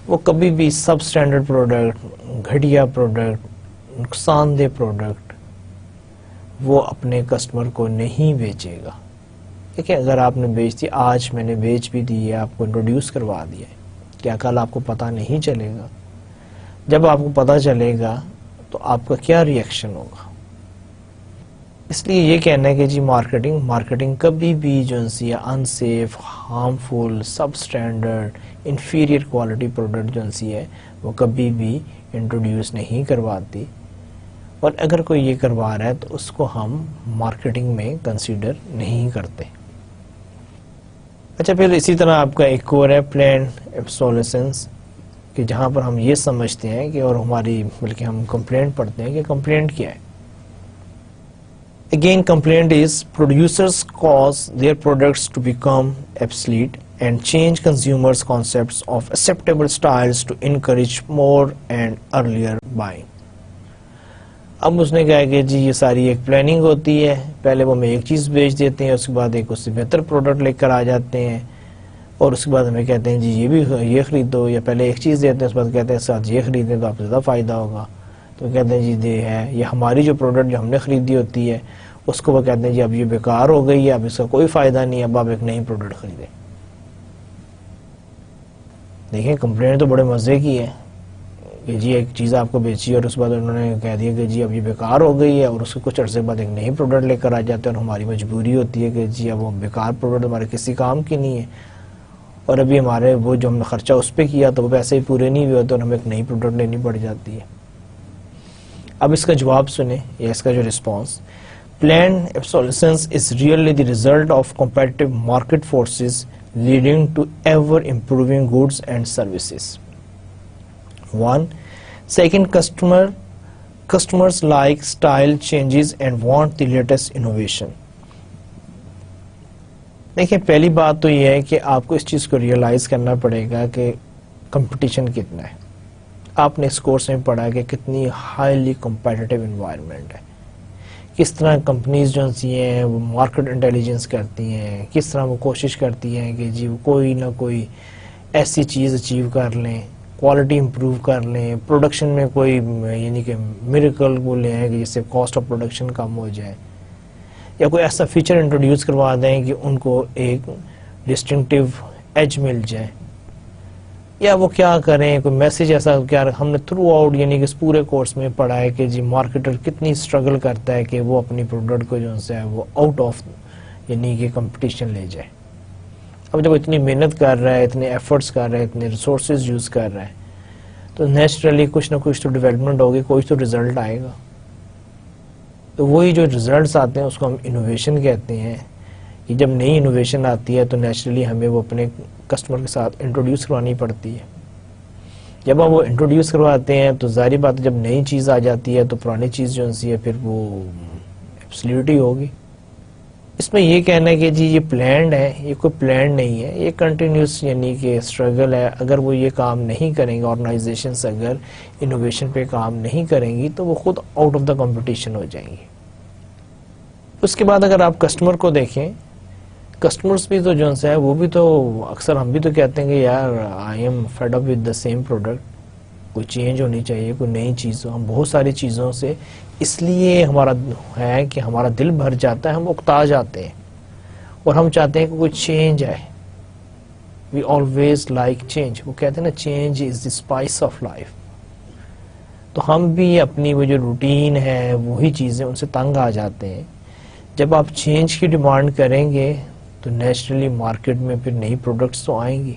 وہ کبھی بھی سب اسٹینڈرڈ پروڈکٹ، گھٹیا پروڈکٹ، نقصان دہ پروڈکٹ وہ اپنے کسٹمر کو نہیں بیچے گا. دیکھیں اگر آپ نے بیچ دی، آج میں نے بیچ بھی دی ہے، آپ کو انٹروڈیوس کروا دیا ہے، کیا کل آپ کو پتہ نہیں چلے گا؟ جب آپ کو پتہ چلے گا تو آپ کا کیا ریئیکشن ہوگا؟ اس لیے یہ کہنا ہے کہ جی مارکیٹنگ کبھی بھی جو ہے انسیف، ہارمفل، سب اسٹینڈرڈ، انفیریئر کوالٹی پروڈکٹ جو ہے وہ کبھی بھی انٹروڈیوس نہیں کرواتی، اور اگر کوئی یہ کروا رہا ہے تو اس کو ہم مارکیٹنگ میں کنسیڈر نہیں کرتے. اچھا، پھر اسی طرح آپ کا ایک اور ہے پلانڈ obsolescence، کہ جہاں پر ہم یہ سمجھتے ہیں کہ، اور ہماری بلکہ ہم کمپلینٹ پڑھتے ہیں کہ کمپلینٹ کیا ہے. Again, complaint is producers cause their products to become obsolete and change consumers' concepts of acceptable styles to encourage more and earlier buying. اب اس نے کہا کہ جی یہ ساری ایک پلاننگ ہوتی ہے، پہلے وہ ہمیں ایک چیز بیچ دیتے ہیں، اس کے بعد ایک اس سے بہتر پروڈکٹ لے کر آ جاتے ہیں، اور اس کے بعد ہمیں کہتے ہیں جی یہ خریدو، یا پہلے ایک چیز دیتے ہیں اس کے بعد کہتے ہیں ساتھ یہ خریدیں تو آپ کو زیادہ فائدہ ہوگا. تو کہتے ہیں جی یہ ہے، یہ ہماری جو پروڈکٹ جو ہم نے خریدی ہوتی ہے اس کو وہ کہتے ہیں جی اب یہ بیکار ہو گئی ہے، اب اس کا کوئی فائدہ نہیں ہے، اب آپ ایک نئی پروڈکٹ خریدیں. دیکھیں کمپلینٹ تو بڑے مزے کی ہے کہ جی ایک چیز آپ کو بیچی اور اس کے بعد انہوں نے کہہ دیا کہ جی اب یہ بیکار ہو گئی ہے، اور اس کے کچھ عرصے بعد ایک نئی پروڈکٹ لے کر آ جاتے ہیں، اور ہماری مجبوری ہوتی ہے کہ جی اب وہ بیکار پروڈکٹ ہمارے کسی کام کی نہیں ہے، اور ابھی ہمارے وہ جو ہم نے خرچہ اس پہ کیا تو وہ پیسے ہی پورے نہیں ہوئے ہوتے، اور ہمیں ایک نئی پروڈکٹ لینی پڑ جاتی ہے. اب اس کا جواب سنیں، یا اس کا جو response: Planned obsolescence is really the result of competitive market forces leading to ever improving goods and services. 1. Second, customers like style changes and want the latest innovation. دیکھیں پہلی بات تو یہ ہے کہ آپ کو اس چیز کو ریئلائز کرنا پڑے گا کہ کمپٹیشن کتنا ہے. آپ نے اس کورس میں پڑھا کہ کتنی ہائیلی کمپیٹیٹیو انوائرمنٹ ہے، کس طرح کمپنیز جو ہیں وہ مارکیٹ انٹیلیجنس کرتی ہیں، کس طرح وہ کوشش کرتی ہیں کہ جی کوئی نہ کوئی ایسی چیز اچیو کر لیں، کوالٹی امپروو کر لیں، پروڈکشن میں کوئی یعنی کہ میریکل وہ لے آئیں کہ جس سے کاسٹ آف پروڈکشن کم ہو جائے، یا کوئی ایسا فیچر انٹروڈیوس کروا دیں کہ ان کو ایک ڈسٹنکٹیو ایج مل جائے، یا وہ کیا کریں، کوئی میسج ایسا کیا. ہم نے تھرو آؤٹ یعنی کہ اس پورے کورس میں پڑھا ہے کہ جی مارکیٹر کتنی اسٹرگل کرتا ہے کہ وہ اپنی پروڈکٹ کو جو ہے وہ آؤٹ آف یعنی کہ کمپٹیشن لے جائے. اب جب اتنی محنت کر رہا ہے، اتنے ایفرٹس کر رہا ہے، اتنے ریسورسز یوز کر رہا ہے، تو نیچرلی کچھ نہ کچھ تو ڈیولپمنٹ ہوگی، کوئی تو ریزلٹ آئے گا. تو وہی جو ریزلٹس آتے ہیں اس کو ہم انوویشن کہتے ہیں. کہ جب نئی انوویشن آتی ہے تو نیچرلی ہمیں وہ اپنے کسٹمر کے ساتھ انٹروڈیوس کروانی پڑتی ہے. جب ہم وہ انٹروڈیوس کرواتے ہیں تو ظاہری بات ہے جب نئی چیز آ جاتی ہے تو پرانی چیز جو ہے پھر وہ ایبسلیوٹ ہی ہوگی. اس میں یہ کہنا ہے کہ جی یہ پلانڈ ہے، یہ کوئی پلانڈ نہیں ہے، یہ کنٹینیوس یعنی کہ اسٹرگل ہے. اگر وہ یہ کام نہیں کریں گے، آرگنائزیشنس اگر انوویشن پہ کام نہیں کریں گی تو وہ خود آؤٹ آف دا کمپٹیشن ہو جائیں گی. اس کے بعد اگر آپ کسٹمر کو دیکھیں، کسٹمرز بھی تو جو ہے وہ بھی تو اکثر ہم بھی تو کہتے ہیں کہ یار I am fed up with the same product, کوئی چینج ہونی چاہیے، کوئی نئی چیز. ہم بہت ساری چیزوں سے اس لیے ہمارا ہے کہ ہمارا دل بھر جاتا ہے، ہم اکتا جاتے ہیں اور ہم چاہتے ہیں کہ کوئی چینج آئے. We always like change. وہ کہتے ہیں نا change is the spice of life. تو ہم بھی اپنی وہ جو روٹین ہے وہی چیزیں ان سے تنگ آ جاتے ہیں. جب آپ چینج کی ڈیمانڈ کریں گے تو نیچرلی مارکیٹ میں پھر نئی پروڈکٹس تو آئیں گی.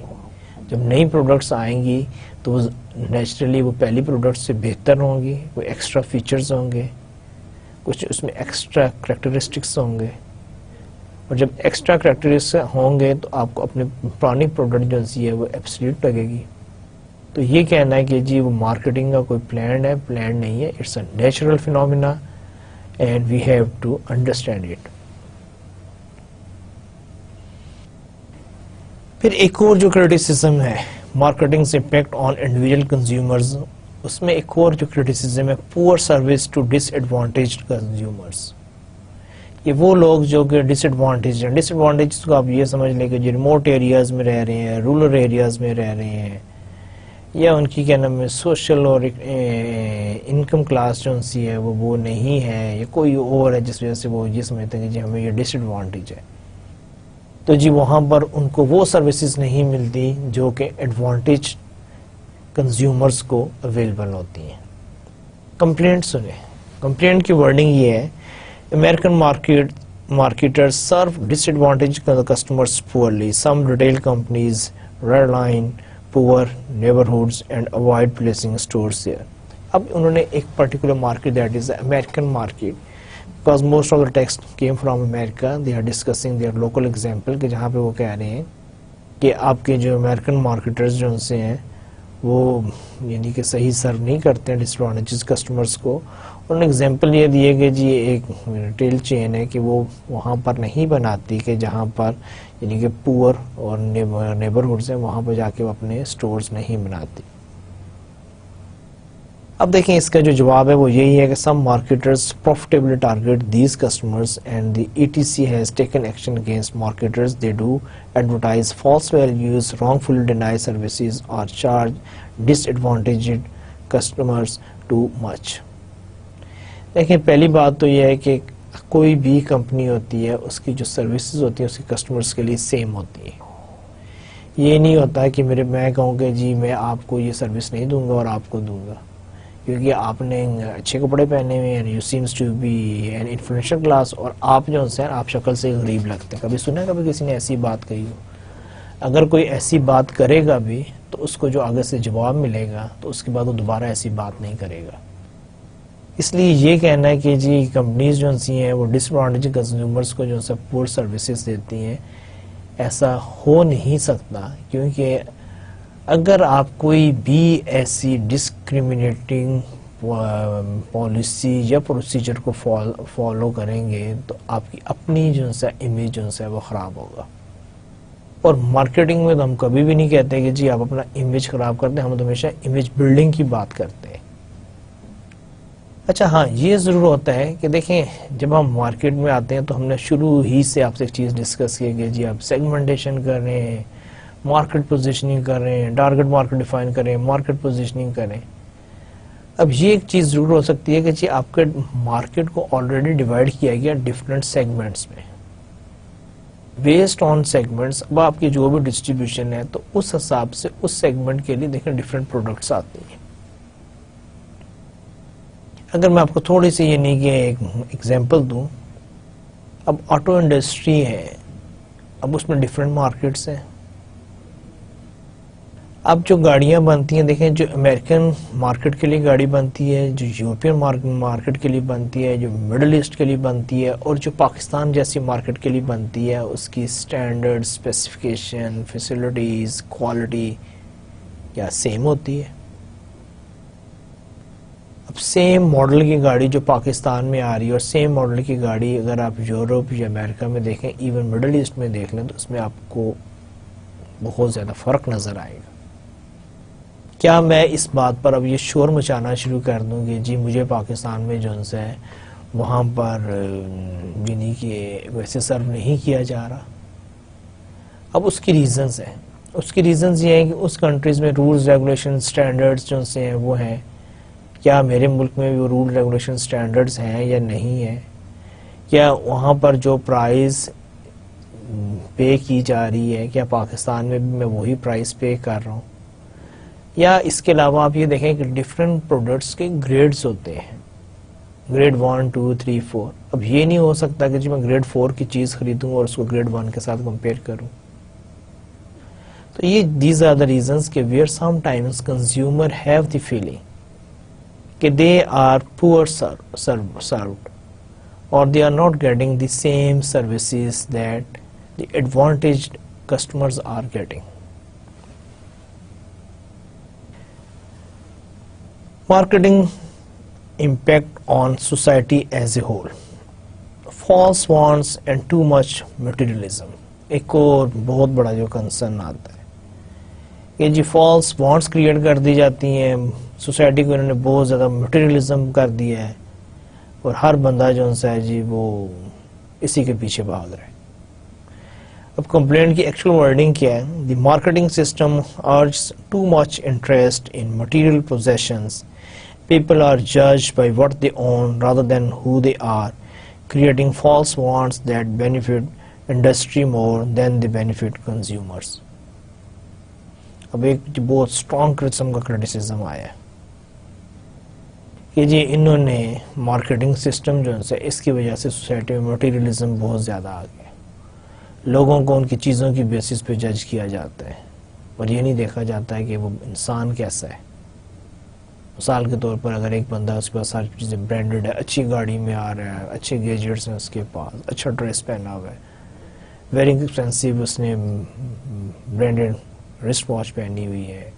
جب نئی پروڈکٹس آئیں گی تو نیچرلی وہ پہلی پروڈکٹ سے بہتر ہوں گی، کوئی ایکسٹرا فیچرز ہوں گے، کچھ اس میں ایکسٹرا کریکٹرسٹکس ہوں گے. اور جب ایکسٹرا کریکٹرسٹکس ہوں گے تو آپ کو اپنی پرانی پروڈکٹ جو ہے وہ ایبسلیوٹ لگے گی. تو یہ کہنا ہے کہ جی وہ مارکیٹنگ کا کوئی پلان ہے، پلان نہیں ہے. It's a natural phenomena and we have to understand it. پھر ایک اور جو کرٹیسزم ہے marketing impact on individual consumers, اس میں ایک اور جو کرٹیسزم ہے poor service to disadvantaged consumers. یہ وہ لوگ جو کہ ڈس ایڈوانٹیج ہیں. ڈس ایڈوانٹیج کو آپ یہ سمجھ لیں کہ جو ریموٹ ایریاز میں رہ رہے ہیں، رورل ایریاز میں رہ رہے ہیں، یا ان کی کیا نام ہے سوشل اور انکم کلاس جو سی ہے وہ نہیں ہے یا کوئی اور ہے جس وجہ سے وہ یہ سمجھتے ہیں کہ جی ہمیں یہ ڈس ایڈوانٹیج ہے، تو جی وہاں پر ان کو وہ سروسز نہیں ملتی جو کہ ایڈوانٹیج کنزیومرز کو اویلیبل ہوتی ہیں۔ کمپلینٹ سنیں، کمپلینٹ کی ورڈنگ یہ ہے، American marketers serve disadvantaged customers poorly. Some retail companies redline poor neighborhoods and avoid placing stores there. اب انہوں نے ایک particular market, that is the American market, because most of the text came from America. They are discussing their local example کہ جہاں پہ وہ کہہ رہے ہیں کہ آپ کے جو American marketers جو ان سے ہیں وہ یعنی کہ صحیح سرو نہیں کرتے ہیں ڈسڈوانٹیجز کسٹمرز کو۔ انہوں نے ایگزامپل یہ دیے کہ جی ایک ریٹیل چین ہے کہ وہ وہاں پر نہیں بناتی کہ جہاں پر یعنی کہ پور اور نیبرہڈز ہیں وہاں پہ جا کے وہ اپنے سٹورز نہیں بناتی۔ اب دیکھیں اس کا جو جواب ہے وہ یہی ہے کہ سم marketers profitably target these customers and the ETC has taken action against marketers. They do advertise false values, wrongfully deny services or charge disadvantaged customers too much. دیکھیں پہلی بات تو یہ ہے کہ کوئی بھی کمپنی ہوتی ہے اس کی جو سروسز ہوتی ہیں اس کی کسٹمرز کے لیے سیم ہوتی ہیں۔ یہ نہیں ہوتا کہ میں کہوں کہ جی میں آپ کو یہ سروس نہیں دوں گا اور آپ کو دوں گا کیونکہ آپ نے اچھے کپڑے پہنے ہوئے ہیں، you seems to be an influential class, اور آپ جو ہیں آپ شکل سے غریب لگتے ہیں۔ کبھی سنا کبھی کسی نے ایسی بات کہی ہو؟ اگر کوئی ایسی بات کرے گا بھی تو اس کو جو آگے سے جواب ملے گا تو اس کے بعد وہ دوبارہ ایسی بات نہیں کرے گا۔ اس لیے یہ کہنا ہے کہ جی کمپنیز جو سی ہیں وہ ڈس ایڈوانٹیج کنزیومرز کو جو پور سروسز دیتی ہیں، ایسا ہو نہیں سکتا، کیونکہ اگر آپ کوئی بھی ایسی ڈسکریمنیٹنگ پالیسی یا پروسیجر کو فالو کریں گے تو آپ کی اپنی جو ہے امیج جو ہے وہ خراب ہوگا۔ اور مارکیٹنگ میں تو ہم کبھی بھی نہیں کہتے کہ جی آپ اپنا امیج خراب کرتے ہیں، ہم تو ہمیشہ امیج بلڈنگ کی بات کرتے ہیں۔ اچھا ہاں یہ ضرور ہوتا ہے کہ دیکھیں جب ہم مارکیٹ میں آتے ہیں تو ہم نے شروع ہی سے آپ سے ایک چیز ڈسکس کی کہ جی آپ سیگمنٹیشن کر رہے ہیں، مارکیٹ پوزیشننگ کر رہے ہیں، ٹارگٹ مارکیٹ ڈیفائن کریں، مارکیٹ پوزیشننگ کریں۔ اب یہ ایک چیز ضرور ہو سکتی ہے کہ جی آپ کے مارکیٹ کو آلریڈی ڈیوائڈ کیا گیا ڈفرینٹ سیگمنٹس میں، بیسڈ آن سیگمنٹس۔ اب آپ کی جو بھی ڈسٹریبیوشن ہے تو اس حساب سے اس سیگمنٹ کے لیے دیکھیں ڈفرینٹ پروڈکٹس آتے ہیں۔ اگر میں آپ کو تھوڑی سی یعنی کہ ایک ایگزامپل دوں، اب آٹو انڈسٹری ہے، اب اس میں ڈفرینٹ مارکیٹس ہیں۔ اب جو گاڑیاں بنتی ہیں دیکھیں، جو امریکن مارکیٹ کے لیے گاڑی بنتی ہے، جو یورپین مارکیٹ کے لیے بنتی ہے، جو مڈل ایسٹ کے لیے بنتی ہے، اور جو پاکستان جیسی مارکیٹ کے لیے بنتی ہے، اس کی سٹینڈرڈ، اسپیسیفیکیشن، فیسلٹیز، کوالٹی کیا سیم ہوتی ہے؟ اب سیم ماڈل کی گاڑی جو پاکستان میں آ رہی ہے اور سیم ماڈل کی گاڑی اگر آپ یورپ یا امریکہ میں دیکھیں، ایون مڈل ایسٹ میں دیکھ لیں، تو اس میں آپ کو بہت زیادہ فرق نظر آئے گا۔ کیا میں اس بات پر اب یہ شور مچانا شروع کر دوں کہ جی مجھے پاکستان میں جو ہے وہاں پر یعنی کہ ویسے سرو نہیں کیا جا رہا؟ اب اس کی ریزنز ہیں، اس کی ریزنز یہ ہیں کہ اس کنٹریز میں رولز ریگولیشن سٹینڈرڈز جو سے ہیں وہ ہیں، کیا میرے ملک میں بھی وہ رول ریگولیشن سٹینڈرڈز ہیں یا نہیں ہیں؟ کیا وہاں پر جو پرائز پے کی جا رہی ہے کیا پاکستان میں بھی میں وہی پرائز پے کر رہا ہوں؟ یا اس کے علاوہ آپ یہ دیکھیں کہ ڈفرینٹ پروڈکٹس کے گریڈز ہوتے ہیں، گریڈ 1 2 3 4۔ اب یہ نہیں ہو سکتا کہ جی میں گریڈ 4 کی چیز خریدوں اور اس کو گریڈ 1 کے ساتھ کمپیئر کروں۔ تو یہ دیز آر دا ریزنز کہ where sometimes consumer have the feeling کہ دے آر پور سروڈ اور they are not getting the same services that the advantaged customers are getting. Marketing impact on society as a whole. False wants and too much materialism. ایک اور بہت بڑا جو concern آتا ہے کہ جی false wants create کر دی جاتی ہیں، سوسائٹی کو انہوں نے بہت زیادہ مٹیریلزم کر دیا ہے اور ہر بندہ جو ہے جی وہ اسی کے پیچھے بھاگ رہا ہے۔ اب کمپلینٹ کی ایکچوئل ورڈنگ کیا ہے؟ The marketing system urges too much interest in material possessions. People are judged by what they own rather than who they are, creating false wants that benefit industry more than they benefit consumers. اب ایک بہت strong قسم کا criticism آیا ہے کہ جی انہوں نے مارکیٹنگ سسٹم جو ہے اس کی وجہ سے سوسائٹی میں مٹیریلزم بہت زیادہ آ گیا، لوگوں کو ان کی چیزوں کی بیسس پہ جج کیا جاتا ہے اور یہ نہیں دیکھا جاتا ہے کہ وہ انسان کیسا ہے. مثال کے طور پر اگر ایک بندہ اس کے پاس ساری چیزیں برانڈڈ ہے، اچھی گاڑی میں آ رہا ہے، اچھے گیجٹس ہیں اس کے پاس، اچھا ڈریس پہنا ہوا ہے، ویری ایکسپینسو اس نے برانڈڈ رسٹ واچ پہنی ہوئی ہے،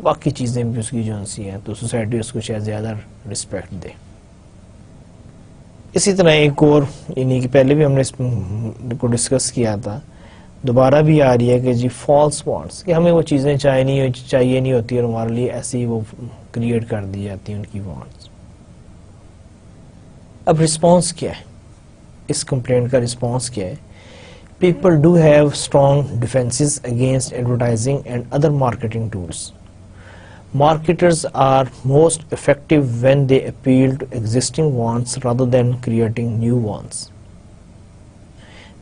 باقی چیزیں بھی اس کی جو سی ہیں، تو سوسائٹی اس کو شاید زیادہ رسپیکٹ دے. اسی طرح ایک اور، یعنی کہ پہلے بھی ہم نے اس کو ڈسکس کیا تھا، دوبارہ بھی آ رہی ہے کہ جی فالس وانٹس، کہ ہمیں وہ چیزیں چاہیے نہیں ہوتی اور ہمارے لیے ایسے ہی وہ کریٹ کر دی جاتی ہیں ان کی وانٹس. اب رسپانس کیا ہے اس کمپلینٹ کا؟ رسپانس کیا ہے؟ People do have strong defences against advertising and other marketing tools. Marketers are most effective when they appeal to existing wants rather than creating new wants.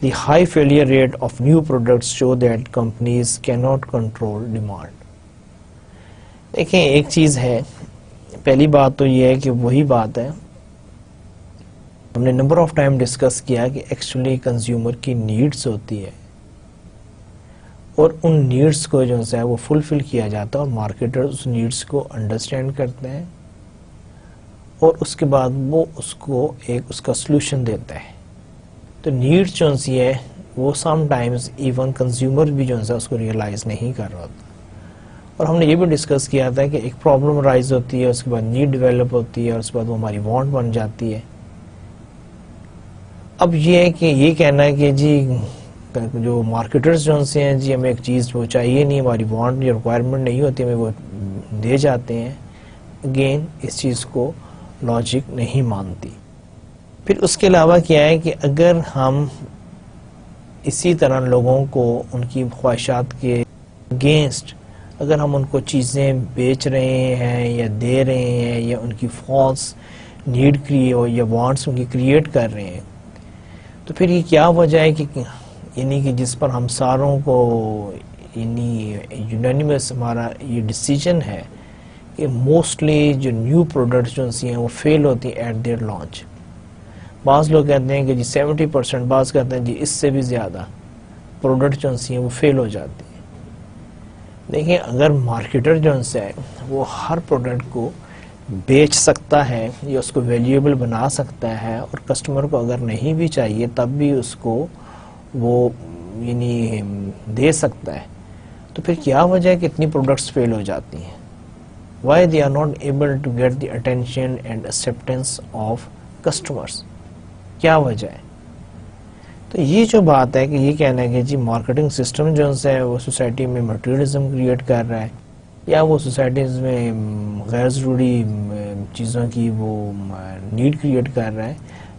The high failure rate of new products show that companies cannot control demand. دیکھیں ایک چیز ہے، پہلی بات تو یہ ہے کہ وہی بات ہے ہم نے نمبر آف ٹائم ڈسکس کیا کہ ایکچولی کنزیومر کی نیڈس ہوتی ہے اور ان نیڈس کو جو ہے وہ فلفل کیا جاتا ہے اور مارکیٹر اس نیڈس کو انڈرسٹینڈ کرتے ہیں اور اس کے بعد وہ اس کو ایک اس کا سلوشن دیتا ہے. تو نیڈس جو سی ہے وہ سم ٹائمز ایون کنزیومر بھی جو ہے اس کو ریئلائز نہیں کر رہا ہوتا. اور ہم نے یہ بھی ڈسکس کیا تھا کہ ایک پرابلم رائز ہوتی ہے، اس کے بعد نیڈ ڈیولپ ہوتی ہے اور اس کے بعد وہ ہماری وانٹ بن جاتی ہے. اب یہ ہے کہ یہ کہنا ہے کہ جی جو مارکیٹرز جو سے ہیں جی ہمیں ایک چیز وہ چاہیے نہیں، ہماری وانٹ یا ریکوائرمنٹ نہیں ہوتی، ہمیں وہ دے جاتے ہیں، اگین اس چیز کو لاجک نہیں مانتی. پھر اس کے علاوہ کیا ہے کہ اگر ہم اسی طرح لوگوں کو ان کی خواہشات کے اگینسٹ اگر ہم ان کو چیزیں بیچ رہے ہیں یا دے رہے ہیں یا ان کی فالس نیڈ یا وانٹس ان کی کریٹ کر رہے ہیں، تو پھر یہ کیا وجہ ہے کہ یعنی کہ جس پر ہم ساروں کو یعنی یونینیمس ہمارا یہ ڈیسیجن ہے کہ موسٹلی جو نیو پروڈکٹس جو ہیں وہ فیل ہوتی ہیں ایٹ دیئر لانچ. بعض لوگ کہتے ہیں کہ جی 70%، بعض کہتے ہیں جی اس سے بھی زیادہ پروڈکٹ جو ہیں وہ فیل ہو جاتی ہیں. دیکھیں اگر مارکیٹر جو ہے وہ ہر پروڈکٹ کو بیچ سکتا ہے یا اس کو ویلیویبل بنا سکتا ہے اور کسٹمر کو اگر نہیں بھی چاہیے تب بھی اس کو وہ یعنی دے سکتا ہے، تو پھر کیا وجہ ہے کہ اتنی پروڈکٹس فیل ہو جاتی ہیں؟ Why they are not able to get the attention and acceptance of customers؟ کیا وجہ ہے؟ تو یہ جو بات ہے کہ یہ کہنا ہے کہ جی مارکیٹنگ سسٹم جو ہے وہ سوسائٹی میں مٹیریلزم کریٹ کر رہا ہے یا وہ سوسائٹیز میں غیر ضروری چیزوں کی وہ نیڈ کریٹ کر رہا ہے،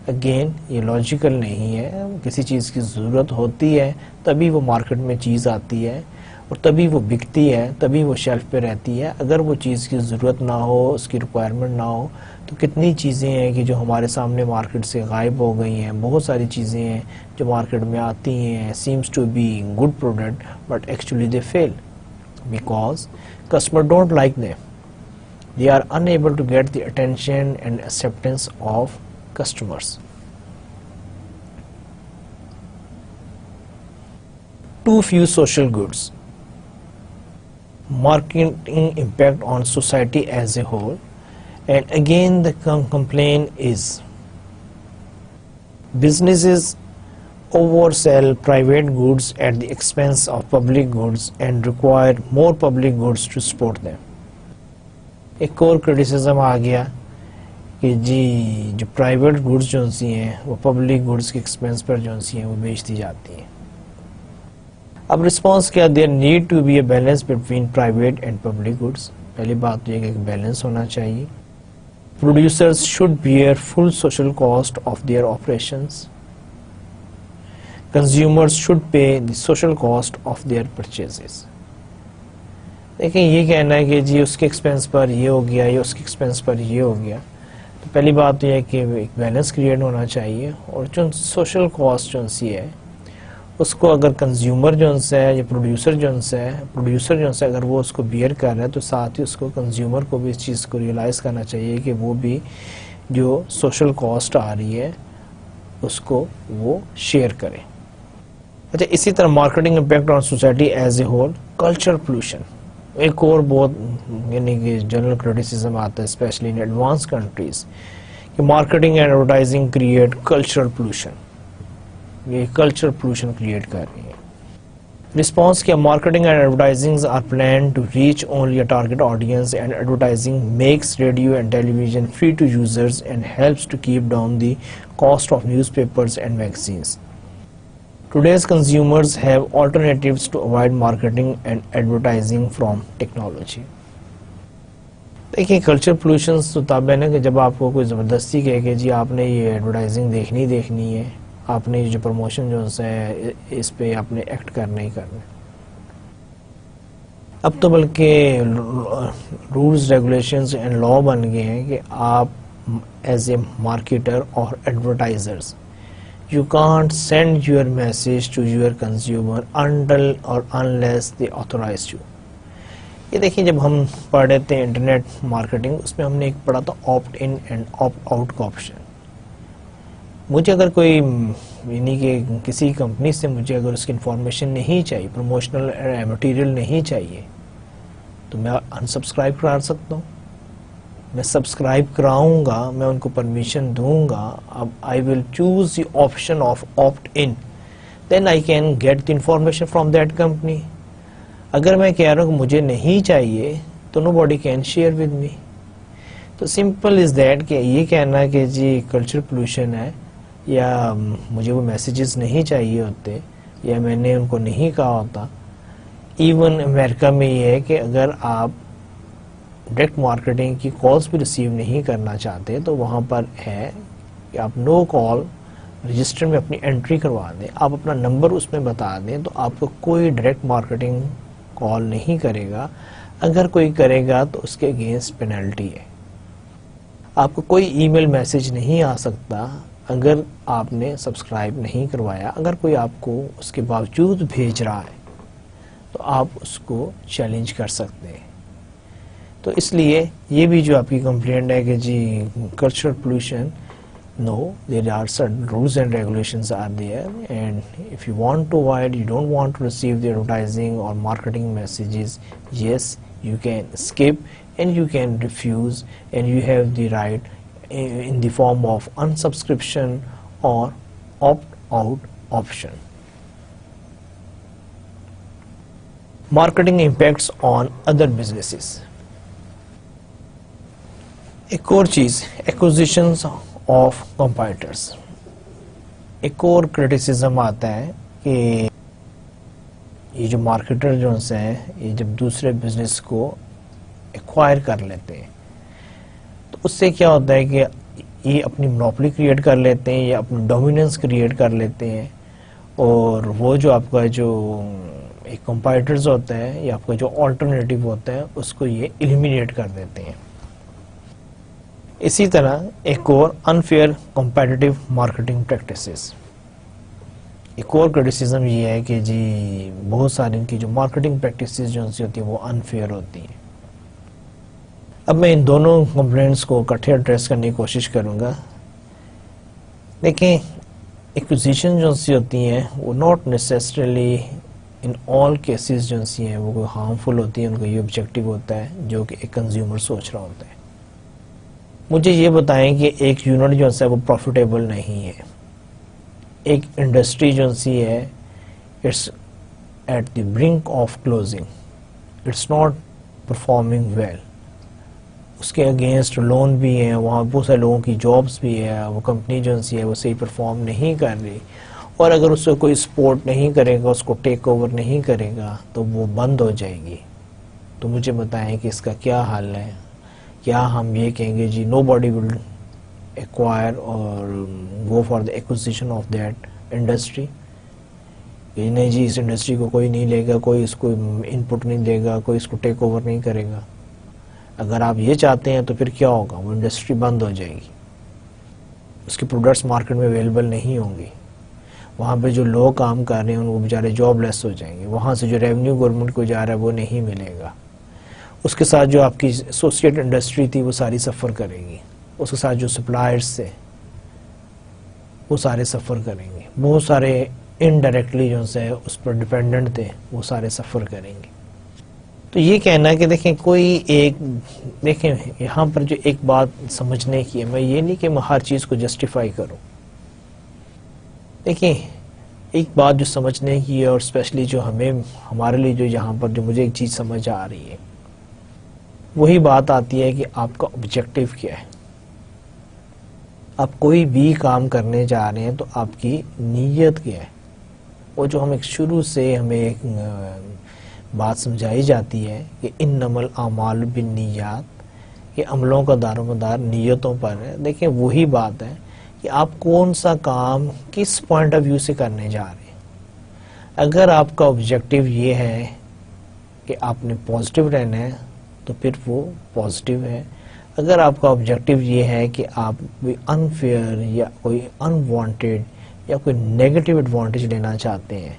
اگین یہ لاجیکل نہیں ہے. کسی چیز کی ضرورت ہوتی ہے تبھی وہ مارکیٹ میں چیز آتی ہے اور تبھی وہ بکتی ہے، تبھی وہ شیلف پہ رہتی ہے. اگر وہ چیز کی ضرورت نہ ہو، اس کی ریکوائرمنٹ نہ ہو، تو کتنی چیزیں ہیں کہ جو ہمارے سامنے مارکیٹ سے غائب ہو گئی ہیں. بہت ساری چیزیں ہیں جو مارکیٹ میں آتی ہیں، seems to be good product but actually they fail because customer don't like them. They are unable to get the attention and acceptance of customers. Too few social goods. Marketing impact on society as a whole. And again the complaint is businesses oversell private goods at the expense of public goods and require more public goods to support them. ایک اور criticism آ گیا کہ جی جو private goods جو سی ہیں وہ public goods کے expense پر جو سی ہیں وہ بیچ دی جاتی ہیں. اب رسپانس کیا؟ There need to be a balance between private and public goods. پہلی بات تو یہ کہ ایک بیلنس ہونا چاہیے. Producers should bear full social cost of their operations. consumers should pay the social cost of their purchases. دیکھیں یہ کہنا ہے کہ جی اس کے ایکسپینس پر یہ ہو گیا یا اس کے ایکسپینس پر یہ ہو گیا، تو پہلی بات تو یہ ہے کہ ایک بیلنس کریٹ ہونا چاہیے، اور جو سوشل کاسٹ جو سی ہے اس کو اگر کنزیومر جو ہے یا پروڈیوسر جو ہے اگر وہ اس کو بیئر کر رہا ہے، تو ساتھ ہی اس کو کنزیومر کو بھی اس چیز کو ریئلائز کرنا چاہیے کہ وہ بھی جو سوشل کاسٹ آ رہی ہے اس کو وہ شیئر کرے. اچھا، اسی طرح marketing impact on society as a whole. Culture pollution ایک اور بہت یعنی کہ جنرل کرٹیسزم آتا ہے اسپیشلی ان ایڈوانس کنٹریز کہ marketing and advertising create cultural pollution. یہ کلچر پولوشن کریٹ کر رہی ہے. رسپانس کیا؟ Marketing and advertising are plan to reach only a target audience and advertising makes radio and television free to users and helps to keep down the cost of newspapers and magazines. Today's consumers have alternatives to avoid marketing and advertising from technology. دیکھیں culture پولوشنز تو تب ہے نا کہ جب آپ کو کوئی زبردستی کہے کہ جی آپ نے یہ ایڈورٹائزنگ دیکھنی ہے، آپ نے جو پروموشن جو ہے اس پہ آپ نے ایکٹ کرنا ہی کرنا ہے. اب تو بلکہ رولز ریگولیشنز اینڈ لا بن گئے ہیں کہ آپ as a marketer or advertisers you can't send your message to your consumer until or unless they authorize you. یہ دیکھیں جب ہم پڑھ رہے تھے انٹرنیٹ مارکیٹنگ، اس میں ہم نے ایک پڑھا تھا opt in and opt out کا آپشن. مجھے اگر کوئی یعنی کہ کسی کمپنی سے مجھے اگر اس کی انفارمیشن نہیں چاہیے، پروموشنل مٹیریل نہیں چاہیے، تو میں انسبسکرائب کرا سکتا ہوں. میں سبسکرائب کراؤں گا، میں ان کو پرمیشن دوں گا. اب I will choose the option of opt in, then I can get the information from that company. اگر میں کہہ رہا ہوں کہ مجھے نہیں چاہیے تو nobody can share with me. تو سمپل از دیٹ کہ یہ کہنا کہ جی کلچر پولوشن ہے یا مجھے وہ میسیجز نہیں چاہیے ہوتے یا میں نے ان کو نہیں کہا ہوتا. ایون امریکہ میں یہ ہے کہ اگر آپ ڈائریکٹ مارکیٹنگ کی کالز بھی ریسیو نہیں کرنا چاہتے تو وہاں پر ہے کہ آپ نو کال رجسٹر میں اپنی انٹری کروا دیں، آپ اپنا نمبر اس میں بتا دیں، تو آپ کو کوئی ڈائریکٹ مارکیٹنگ کال نہیں کرے گا. اگر کوئی کرے گا تو اس کے اگینسٹ پینلٹی ہے. آپ کو کوئی ای میل میسج نہیں آ سکتا اگر آپ نے سبسکرائب نہیں کروایا. اگر کوئی آپ کو اس کے باوجود بھیج رہا ہے تو آپ اس کو چیلنج کر سکتے ہیں. تو اس لیے یہ بھی جو آپ کی کمپلینٹ ہے کہ جی cultural pollution, no, there are certain rules and regulations are there, and if you want to avoid, you don't want to receive the advertising اور marketing messages, yes you can skip and you can refuse and you have the right in the form of unsubscription or opt-out option. Marketing impacts on other businesses. ایک اور چیز، acquisitions of competitors. ایک اور criticism آتا ہے کہ یہ جو مارکیٹر جو ہیں یہ جب دوسرے بزنس کو ایکوائر کر لیتے ہیں تو اس سے کیا ہوتا ہے کہ یہ اپنی مونوپلی کریٹ کر لیتے ہیں یا اپنی ڈومیننس کریٹ کر لیتے ہیں، اور وہ جو آپ کا جو ایک کمپیٹیٹرز ہوتا ہے یا آپ کا جو آلٹرنیٹیو ہوتا ہے اس کو یہ ایلیمینیٹ کر دیتے ہیں. اسی طرح ایک اور انفیئر کمپیٹیٹیو مارکیٹنگ پریکٹسز. ایک اور کرٹیسزم یہ ہے کہ جی بہت ساری ان کی جو مارکیٹنگ پریکٹسز جو ہوتی ہیں وہ انفیئر ہوتی ہیں. اب میں ان دونوں کمپلینٹس کو اکٹھے ایڈریس کرنے کی کوشش کروں گا. دیکھیں ایکوزیشن جو سی ہوتی ہیں وہ not necessarily in all cases جو سی ہیں وہ کوئی ہارمفل ہوتی ہیں، ان کا یہ آبجیکٹیو ہوتا ہے جو کہ ایک کنزیومر سوچ رہا ہوتا ہے. مجھے یہ بتائیں کہ ایک یونٹ جو ہے وہ پروفیٹیبل نہیں ہے، ایک انڈسٹری جو سی ہے it's at the brink of closing, it's not performing well, اس کے اگینسٹ لون بھی ہیں، وہاں بہت سارے لوگوں کی جابس بھی ہے، وہ کمپنی جو سی ہے وہ صحیح پرفارم نہیں کر رہی، اور اگر اس سے کوئی سپورٹ نہیں کرے گا، اس کو ٹیک اوور نہیں کرے گا تو وہ بند ہو جائے گی. تو مجھے بتائیں کہ اس کا کیا حل ہے؟ کیا ہم یہ کہیں گے جی نو باڈی ول ایکوائر اور go for the acquisition of that industry? کہ نہیں جی اس انڈسٹری کو کوئی نہیں لے گا, کوئی اس کو ان پٹ نہیں دے گا, کوئی اس کو ٹیک اوور نہیں کرے گا. اگر آپ یہ چاہتے ہیں تو پھر کیا ہوگا, وہ انڈسٹری بند ہو جائے گی, اس کے پروڈکٹس مارکیٹ میں اویلیبل نہیں ہوں گے, وہاں پہ جو لوگ کام کر رہے ہیں وہ بیچارے جاب لیس ہو جائیں گے, وہاں سے جو ریونیو گورنمنٹ کو جا رہا ہے وہ نہیں ملے گا. اس کے ساتھ جو آپ کی ایسوسیٹ انڈسٹری تھی وہ ساری سفر کرے گی, اس کے ساتھ جو سپلائرز تھے وہ سارے سفر کریں گے, بہت سارے انڈائریکٹلی جو سے اس پر ڈیپینڈنٹ تھے وہ سارے سفر کریں گے. تو یہ کہنا ہے کہ دیکھیں کوئی ایک, دیکھیں یہاں پر جو ایک بات سمجھنے کی ہے, میں یہ نہیں کہ میں ہر چیز کو جسٹیفائی کروں. دیکھیں ایک بات جو سمجھنے کی ہے, اور اسپیشلی جو ہمارے لیے جو یہاں پر جو مجھے ایک چیز سمجھ آ رہی ہے, وہی بات آتی ہے کہ آپ کا آبجیکٹو کیا ہے. آپ کوئی بھی کام کرنے جا رہے ہیں تو آپ کی نیت کیا ہے. وہ جو ہم ایک شروع سے ہمیں ایک بات سمجھائی جاتی ہے کہ انما الاعمال بالنیات, کہ عملوں کا دار و مدار نیتوں پر ہے. دیکھیں وہی بات ہے کہ آپ کون سا کام کس پوائنٹ آف ویو سے کرنے جا رہے ہیں. اگر آپ کا آبجیکٹو یہ ہے کہ آپ نے پازیٹیو رہنا ہے تو پھر وہ پازیٹیو ہے. اگر آپ کا آبجیکٹو یہ ہے کہ آپ کوئی انفیئر یا کوئی انوانٹیڈ یا کوئی نیگیٹو ایڈوانٹیج لینا چاہتے ہیں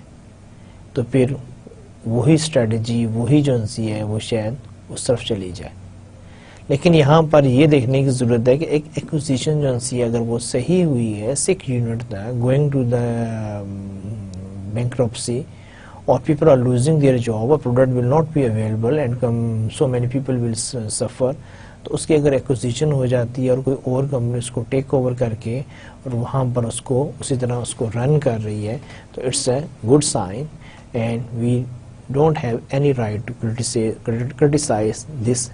تو پھر وہی اسٹریٹجی, وہی جو ہے وہ شاید اس طرف چلی جائے. لیکن یہاں پر یہ دیکھنے کی ضرورت ہے کہ ایک ایکوزیشن جو ہے اگر وہ صحیح ہوئی ہے, 6 یونٹ تھا گوئنگ ٹو دا بینکرپسی, اور people are losing their job, a product will not be available and so many people will suffer, تو اس کی اگر ایکوزیشن ہو جاتی ہے اور کوئی اور کمپنی اس کو ٹیک اوور کر کے اور وہاں پر اس کو اسی طرح اس کو رن کر رہی ہے, تو it's a good sign and we don't have any right to criticize this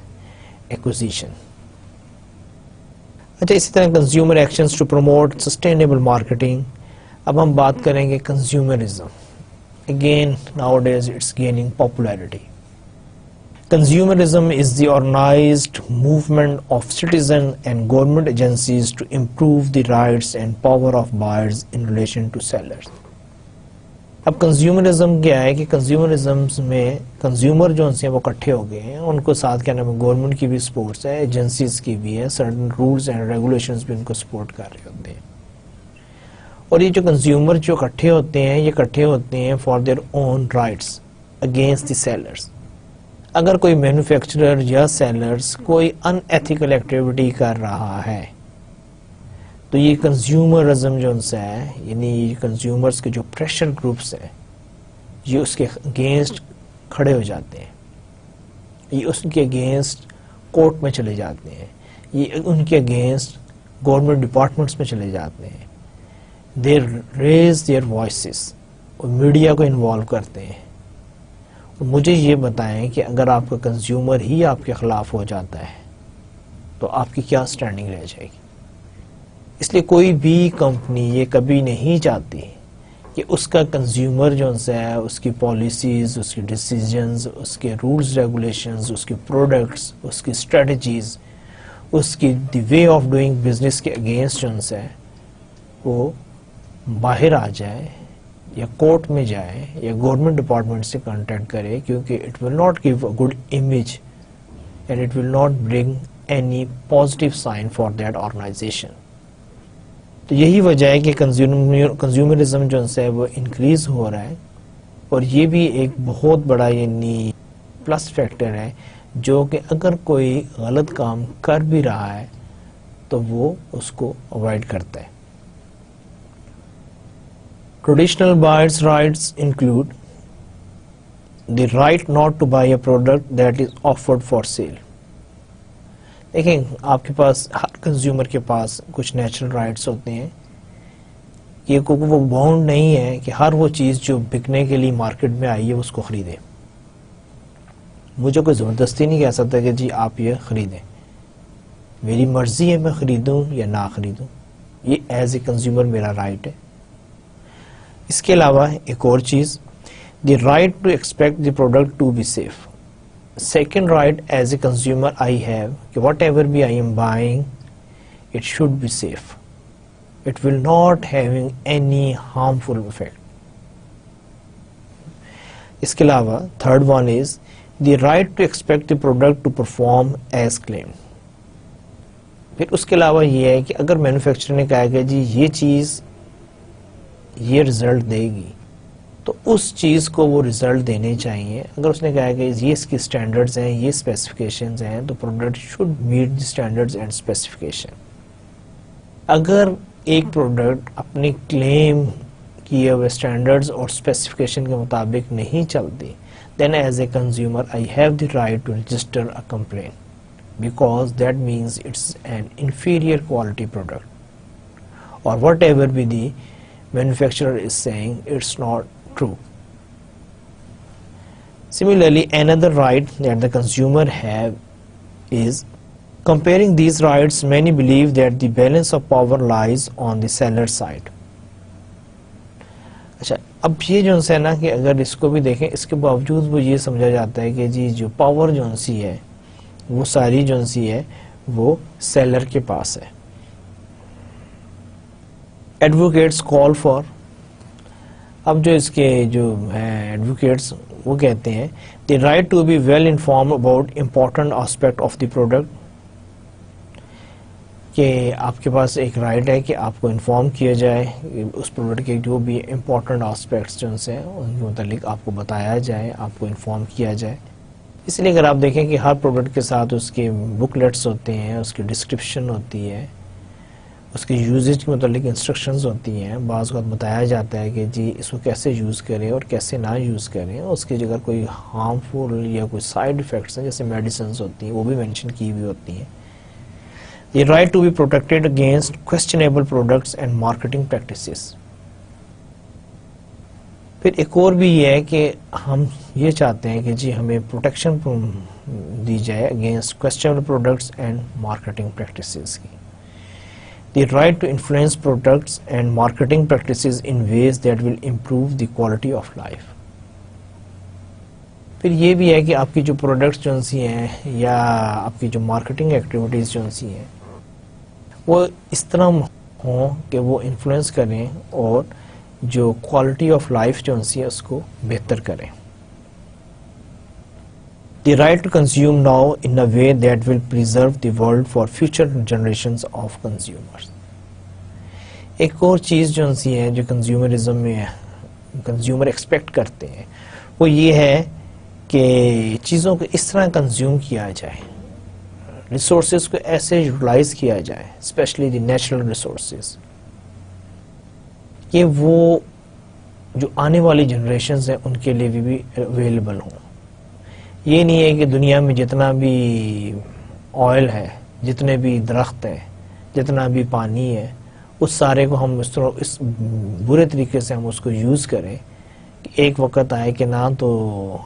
acquisition. اچھا, اسی طرح consumer actions to promote sustainable marketing. اب ہم بات کریں گے consumerism. Again, nowadays it's gaining popularity. Consumerism is the organized movement of citizens and government agencies to improve the rights and power of buyers in relation to sellers. اب consumerism کیا ہے کہ consumerism میں کنزیومر جو ہیں وہ اکٹھے ہو گئے ہیں, ان کو ساتھ کیا نام ہے گورنمنٹ کی بھی سپورٹس ہے, ایجنسیز کی بھی ہے, سرٹن رولز اینڈ ریگولیشنز بھی ان کو سپورٹ کر رہے ہوتے ہیں. اور یہ جو کنزیومر جو اکٹھے ہوتے ہیں یہ اکٹھے ہوتے ہیں for their own rights against the sellers. اگر کوئی مینوفیکچرر یا سیلرز کوئی ان ایتھیکل ایکٹیویٹی کر رہا ہے تو یہ کنزیومرزم جو ان سے ہے, یعنی کنزیومرز کے جو پریشر گروپس ہیں یہ اس کے اگینسٹ کھڑے ہو جاتے ہیں, یہ اس کے اگینسٹ کورٹ میں چلے جاتے ہیں, یہ ان کے اگینسٹ گورنمنٹ ڈپارٹمنٹس میں چلے جاتے ہیں. they raise their voices, اور میڈیا کو انوالو کرتے ہیں. اور مجھے یہ بتائیں کہ اگر آپ کا کنزیومر ہی آپ کے خلاف ہو جاتا ہے تو آپ کی کیا سٹینڈنگ رہ جائے گی. اس لیے کوئی بھی کمپنی یہ کبھی نہیں چاہتی کہ اس کا کنزیومر جو ہے اس کی پالیسیز, اس کی ڈیسیجنز, اس کے رولز ریگولیشنز, اس کے پروڈکٹس, اس کی اسٹریٹجیز, اس کی دی وے آف ڈوئنگ بزنس کے اگینسٹ جو ہے وہ باہر آ جائے یا کورٹ میں جائے یا گورنمنٹ ڈپارٹمنٹ سے کانٹیکٹ کرے, کیونکہ it will not give a good image and it will not bring any positive sign for that organization. تو یہی وجہ ہے کہ کنزیومرزم جو ہے وہ انکریز ہو رہا ہے, اور یہ بھی ایک بہت بڑا یعنی پلس فیکٹر ہے جو کہ اگر کوئی غلط کام کر بھی رہا ہے تو وہ اس کو اوائڈ کرتا ہے. Traditional buyers' rights include the right not to buy a product that is offered for sale. دیکھیں آپ کے پاس, ہر کنزیومر کے پاس کچھ نیچرل رائٹس ہوتے ہیں. یہ وہ باؤنڈ نہیں ہے کہ ہر وہ چیز جو بکنے کے لیے مارکیٹ میں آئی ہے اس کو خریدے. مجھے کوئی زبردستی نہیں کہہ سکتا کہ جی آپ یہ خریدیں, میری مرضی ہے میں خریدوں یا نہ خریدوں, یہ ایز اے کنزیومر میرا رائٹ ہے. اس کے علاوہ ایک اور چیز, the right to expect the product to be safe. Second right as a consumer I have کہ whatever be I am buying it should be safe, it will not having any harmful effect. اس کے علاوہ third one is the right to expect the product to perform as claim. پھر اس کے علاوہ یہ ہے کہ اگر مینوفیکچرر نے کہا کہ جی یہ چیز یہ رزلٹ دے گی تو اس چیز کو وہ رزلٹ دینے چاہیے. اگر اس نے کہا کہ یہ اس کی سٹینڈرڈز ہیں, یہ اسپیسیفکیشنز ہیں, تو product should meet the standards and specification. اگر ایک پروڈکٹ اپنی کلیم کیے ہوئے سٹینڈرڈز اور اسپیسیفکیشن کے مطابق نہیں چلتی, then as a consumer I have the right to register a complaint because that means it's an inferior quality product, or whatever be the manufacturer is saying, it's not true. Similarly, another right that the consumer have is comparing these rights. Many believe that the balance of power lies on the seller side. اچھا, اب یہ جو ہے نا کہ اگر اس کو بھی دیکھیں, اس کے باوجود وہ یہ سمجھا جاتا ہے کہ جی جو پاور جو سی ہے وہ ساری جو سی ہے وہ سیلر کے پاس ہے. ایڈوکیٹس کال فار, اب جو اس کے جو ہیں ایڈوکیٹس وہ کہتے ہیں the right to be well inform about important aspect of the product, کہ آپ کے پاس ایک رائٹ ہے کہ آپ کو انفارم کیا جائے اس پروڈکٹ کے جو بھی امپورٹنٹ آسپیکٹس جو ہیں ان کے متعلق آپ کو بتایا جائے, آپ کو انفارم کیا جائے. اس لیے اگر آپ دیکھیں کہ ہر پروڈکٹ کے ساتھ اس کے بکلیٹس ہوتے ہیں, اس کی ڈسکرپشن ہوتی ہے, اس کے یوزیج کے متعلق انسٹرکشنز ہوتی ہیں, بعض اوقات بتایا جاتا ہے کہ جی اس کو کیسے یوز کریں اور کیسے نہ یوز کریں, اس کے اگر کوئی ہارمفل یا کوئی سائڈ افیکٹس ہیں جیسے میڈیسنز ہوتی ہیں وہ بھی مینشن کی ہوئی ہوتی ہیں. The right to be protected against questionable products and marketing practices. پھر ایک اور بھی یہ ہے کہ ہم یہ چاہتے ہیں کہ جی ہمیں پروٹیکشن دی جائے against questionable products and marketing practices کی. The right to influence products and marketing practices in ways that will improve the quality of life. پھر یہ بھی ہے کہ آپ کی جو پروڈکٹس جو سی ہیں یا آپ کی جو مارکیٹنگ ایکٹیویٹیز جو سی ہیں وہ اس طرح ہوں کہ وہ انفلوئنس کریں اور جو کوالٹی آف لائف جو سی ہے اس کو بہتر کریں. The right to consume now in a way that will preserve the world for future generations of consumers. ایک اور چیز جو سی ہے جو کنزیومرزم میں کنزیومر ایکسپیکٹ کرتے ہیں وہ یہ ہے کہ چیزوں کو اس طرح کنزیوم کیا جائے, ریسورسز کو ایسے یوٹیلائز کیا جائے, اسپیشلی دی نیچرل ریسورسز, کہ وہ جو آنے والی جنریشنز ہیں ان کے لیے بھی اویلیبل ہوں. یہ نہیں ہے کہ دنیا میں جتنا بھی آئل ہے, جتنے بھی درخت ہیں, جتنا بھی پانی ہے, اس سارے کو ہم اس برے طریقے سے ہم اس کو یوز کریں کہ ایک وقت آئے کہ نہ تو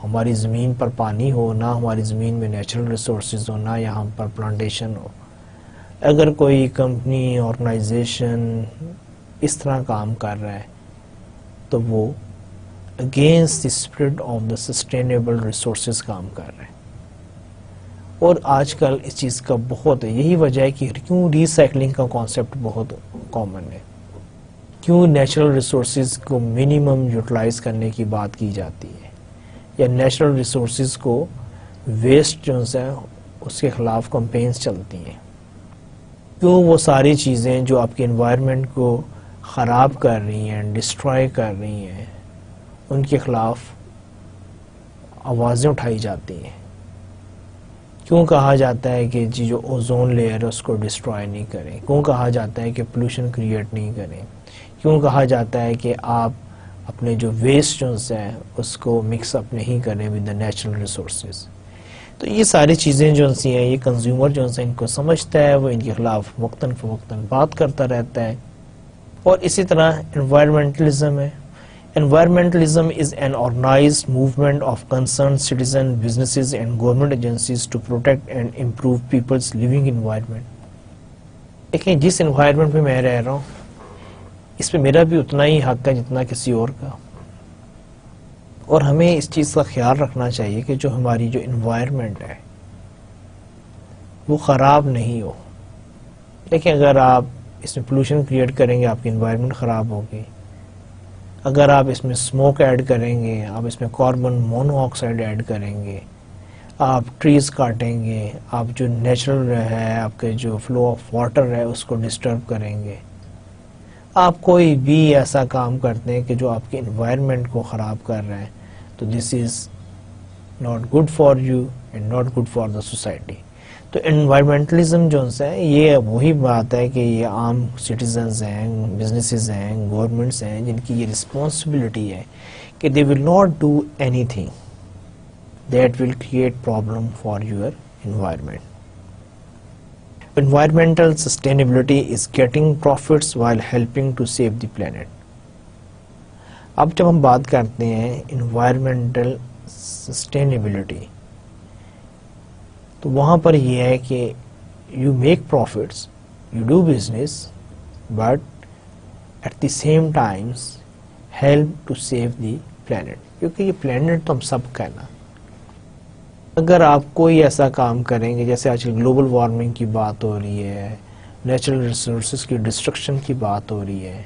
ہماری زمین پر پانی ہو, نہ ہماری زمین میں نیچرل ریسورسز ہو, نہ یہاں پر پلانٹیشن ہو. اگر کوئی کمپنی آرگنائزیشن اس طرح کام کر رہا ہے تو وہ against the spirit of the sustainable resources کام کر رہے ہیں. اور آج کل اس چیز کا بہت ہے, یہی وجہ ہے کہ کیوں ریسائکلنگ کا کانسیپٹ بہت کامن ہے, کیوں نیچرل ریسورسز کو منیمم یوٹیلائز کرنے کی بات کی جاتی ہے, یا نیچرل ریسورسز کو ویسٹ جو ہے اس کے خلاف کمپینز چلتی ہیں. کیوں وہ ساری چیزیں جو آپ کے انوائرمنٹ کو خراب کر رہی ہیں, ڈسٹروائے کر رہی ہیں, ان کے خلاف آوازیں اٹھائی جاتی ہیں. کیوں کہا جاتا ہے کہ جی جو اوزون لیئر ہے اس کو ڈسٹروائے نہیں کریں, کیوں کہا جاتا ہے کہ پولوشن کریٹ نہیں کریں, کیوں کہا جاتا ہے کہ آپ اپنے جو ویسٹ جو ہے اس کو مکس اپ نہیں کریں ود دا نیچرل ریسورسز. تو یہ ساری چیزیں جو سی ہیں یہ کنزیومر جو ہے ان کو سمجھتا ہے, وہ ان کے خلاف وقتاً فوقتاً بات کرتا رہتا ہے. اور اسی طرح انوائرمنٹلزم ہے. Environmentalism is an organized movement of concerned citizens, businesses and government agencies to protect and improve people's living environment. دیکھیں جس انوائرمنٹ میں میں رہ رہا ہوں اس پہ میرا بھی اتنا ہی حق ہے جتنا کسی اور کا, اور ہمیں اس چیز کا خیال رکھنا چاہیے کہ جو ہماری جو انوائرمنٹ ہے وہ خراب نہیں ہو. دیکھیں اگر آپ اس میں پولوشن کریٹ کریں گے آپ کی انوائرمنٹ خراب ہوگی, اگر آپ اس میں اسموک ایڈ کریں گے، آپ اس میں کاربن مونو آکسائڈ ایڈ کریں گے، آپ ٹریز کاٹیں گے، آپ جو نیچرل ہے آپ کے جو فلو آف واٹر ہے اس کو ڈسٹرب کریں گے، آپ کوئی بھی ایسا کام کرتے ہیں کہ جو آپ کے انوائرمنٹ کو خراب کر رہے ہیں، تو this is not good for you and not good for the society. تو انوائرمنٹلزم جو ہے یہ وہی بات ہے کہ یہ عام سٹیزنز ہیں، بزنسز ہیں، گورنمنٹس ہیں، جن کی یہ رسپانسبلٹی ہے کہ they will not do anything that will create problem for your environment. Environmental sustainability is getting profits while helping to save the planet. اب جب ہم بات کرتے ہیں environmental sustainability تو وہاں پر یہ ہے کہ you make profits, you do business, but at the same times help to save the planet. کیونکہ یہ planet تو ہم سب کا ہے نا. اگر آپ کوئی ایسا کام کریں گے، جیسے آج کل گلوبل وارمنگ کی بات ہو رہی ہے، نیچرل ریسورسز کی ڈسٹرکشن کی بات ہو رہی ہے،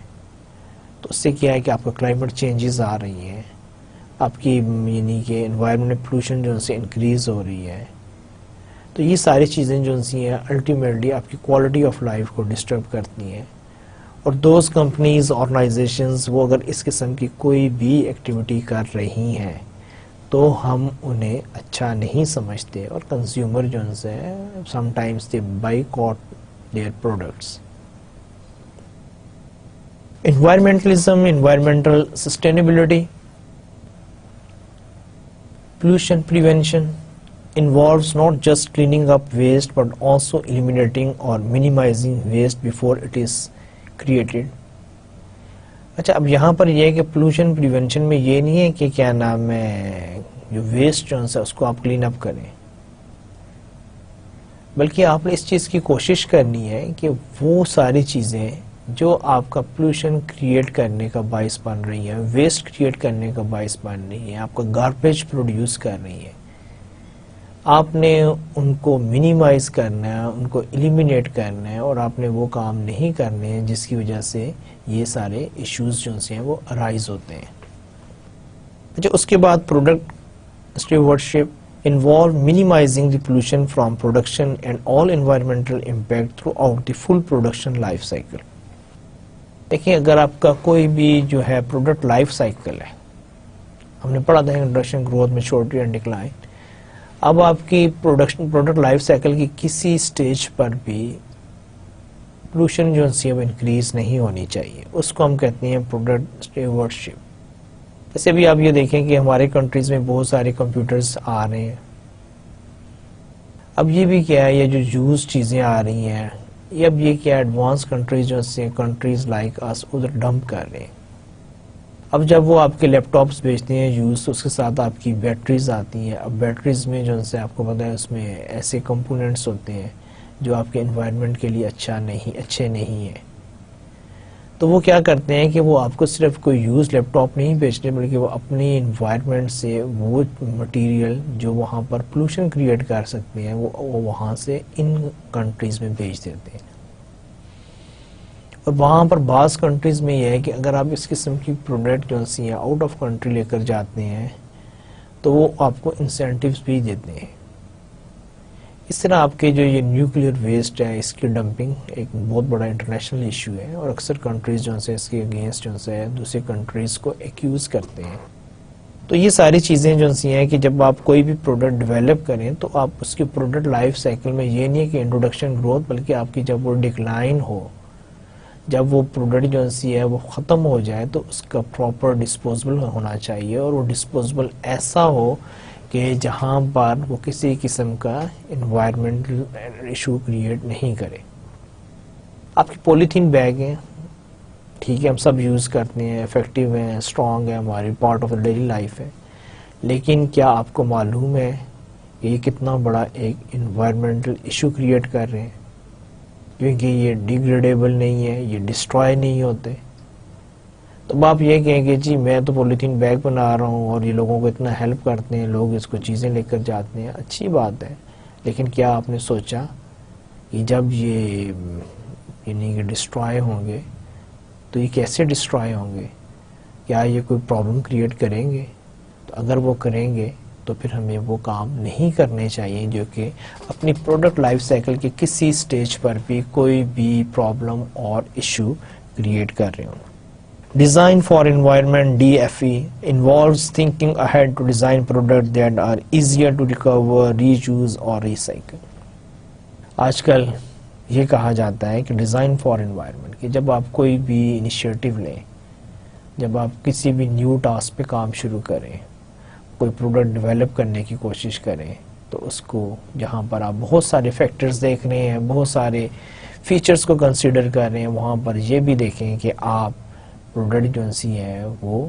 تو اس سے کیا ہے کہ آپ کا کلائمیٹ چینجز آ رہی ہیں، آپ کی یعنی کہ انوائرمنٹ پولوشن جو سے انکریز ہو رہی ہے. تو یہ ساری چیزیں جو سی ہیں الٹیمیٹلی آپ کی کوالٹی آف لائف کو ڈسٹرب کرتی ہیں. اور دوز کمپنیز، آرگنائزیشنز وہ اگر اس قسم کی کوئی بھی ایکٹیویٹی کر رہی ہیں تو ہم انہیں اچھا نہیں سمجھتے، اور کنزیومر جو ہے sometimes they boycott their products. Environmentalism, environmental sustainability, pollution prevention involves not just cleaning up waste but also eliminating or minimizing waste before it is created. اچھا اب یہاں پر یہ ہے کہ پولوشن پریونشن میں یہ نہیں ہے کہ کیا نام ہے جو ویسٹ جو ہے اس کو آپ کلین اپ کریں، بلکہ آپ نے اس چیز کی کوشش کرنی ہے کہ وہ ساری چیزیں جو آپ کا پولوشن کریٹ کرنے کا باعث بن رہی ہے، ویسٹ کریٹ کرنے کا باعث بن رہی ہے، آپ کا گاربیج پروڈیوس کر رہی ہے، آپ نے ان کو منیمائز کرنا ہے، ان کو ایلیمینیٹ کرنا ہے، اور آپ نے وہ کام نہیں کرنے ہیں جس کی وجہ سے یہ سارے ایشوز جو ہیں وہ ارائز ہوتے ہیں. اچھا اس کے بعد product اسٹیورڈشپ involve minimizing the pollution from production and all environmental impact throughout the full production life cycle. دیکھیں اگر آپ کا کوئی بھی جو ہے پروڈکٹ لائف سائیکل ہے، ہم نے پڑھا تھا introduction, growth, maturity and decline. اب آپ کی پروڈکٹ لائف سائیکل کی کسی سٹیج پر بھی پولوشن جو ہے وہ انکریز نہیں ہونی چاہیے، اس کو ہم کہتے ہیں پروڈکٹ اسٹیورڈشپ. جیسے بھی آپ یہ دیکھیں کہ ہمارے کنٹریز میں بہت سارے کمپیوٹرز آ رہے ہیں، اب یہ بھی کیا ہے یہ جو یوز چیزیں آ رہی ہیں، یہ اب یہ کیا ایڈوانس کنٹریز جو سے کنٹریز لائک اس ادھر ڈمپ کر رہے ہیں. اب جب وہ آپ کے لیپ ٹاپس بیچتے ہیں یوز، تو اس کے ساتھ آپ کی بیٹریز آتی ہیں. اب بیٹریز میں جو سے آپ کو پتا ہے اس میں ایسے کمپوننٹس ہوتے ہیں جو آپ کے انوائرمنٹ کے لیے اچھے نہیں ہیں. تو وہ کیا کرتے ہیں کہ وہ آپ کو صرف کوئی یوز لیپ ٹاپ نہیں بیچتے، بلکہ وہ اپنی انوائرمنٹ سے وہ مٹیریل جو وہاں پر پولوشن کریٹ کر سکتے ہیں وہ وہاں سے ان کنٹریز میں بیچ دیتے ہیں. اور وہاں پر بعض کنٹریز میں یہ ہے کہ اگر آپ اس قسم کی پروڈکٹ جو سی آؤٹ آف کنٹری لے کر جاتے ہیں تو وہ آپ کو انسینٹیوز بھی دیتے ہیں. اس طرح آپ کے جو یہ نیوکلیئر ویسٹ ہے اس کی ڈمپنگ ایک بہت بڑا انٹرنیشنل ایشو ہے، اور اکثر کنٹریز جو سے اس کے اگینسٹ جو سے دوسری کنٹریز کو ایکیوز کرتے ہیں. تو یہ ساری چیزیں جو سی ہیں کہ جب آپ کوئی بھی پروڈکٹ ڈیولپ کریں تو آپ اس کی پروڈکٹ لائف سائیکل میں یہ نہیں ہے کہ انٹروڈکشن گروتھ، بلکہ آپ کی جب وہ ڈکلائن ہو، جب وہ پروڈکٹ جو سی ہے وہ ختم ہو جائے تو اس کا پراپر ڈسپوزبل ہونا چاہیے، اور وہ ڈسپوزبل ایسا ہو کہ جہاں پر وہ کسی قسم کا انوائرمنٹل ایشو کریٹ نہیں کرے. آپ کی پولیتھین بیگ ہیں، ٹھیک ہے ہم سب یوز کرتے ہیں، افیکٹو ہیں، اسٹرانگ ہے، ہماری پارٹ آف ڈیلی لائف ہے، لیکن کیا آپ کو معلوم ہے کہ یہ کتنا بڑا ایک انوائرمنٹل ایشو کریٹ کر رہے ہیں؟ کیونکہ یہ ڈیگریڈیبل نہیں ہے، یہ ڈسٹروائے نہیں ہوتے. تو آپ یہ کہیں کہ جی میں تو پولیتھین بیگ بنا رہا ہوں اور یہ لوگوں کو اتنا ہیلپ کرتے ہیں، لوگ اس کو چیزیں لے کر جاتے ہیں، اچھی بات ہے، لیکن کیا آپ نے سوچا کہ جب یہ یعنی کہ ڈسٹروائے ہوں گے تو یہ کیسے ڈسٹروائے ہوں گے؟ کیا یہ کوئی پرابلم کریٹ کریں گے؟ تو اگر وہ کریں گے تو پھر ہمیں وہ کام نہیں کرنے چاہیے جو کہ اپنی پروڈکٹ لائف سائیکل کے کسی سٹیج پر بھی کوئی بھی پرابلم اور ایشو کریٹ کر رہے ہوں. Design for environment DFE involves thinking ahead to design products that are easier to recover, reuse or recycle. آج کل یہ کہا جاتا ہے کہ ڈیزائن فار انوائرمنٹ، کہ جب آپ کوئی بھی انیشیٹو لیں، جب آپ کسی بھی نیو ٹاسک پہ کام شروع کریں، کوئی پروڈکٹ ڈیولپ کرنے کی کوشش کریں، تو اس کو جہاں پر آپ بہت سارے فیکٹرز دیکھ رہے ہیں، بہت سارے فیچرز کو کنسیڈر کر رہے ہیں، وہاں پر یہ بھی دیکھیں کہ آپ پروڈکٹ جو سی ہے وہ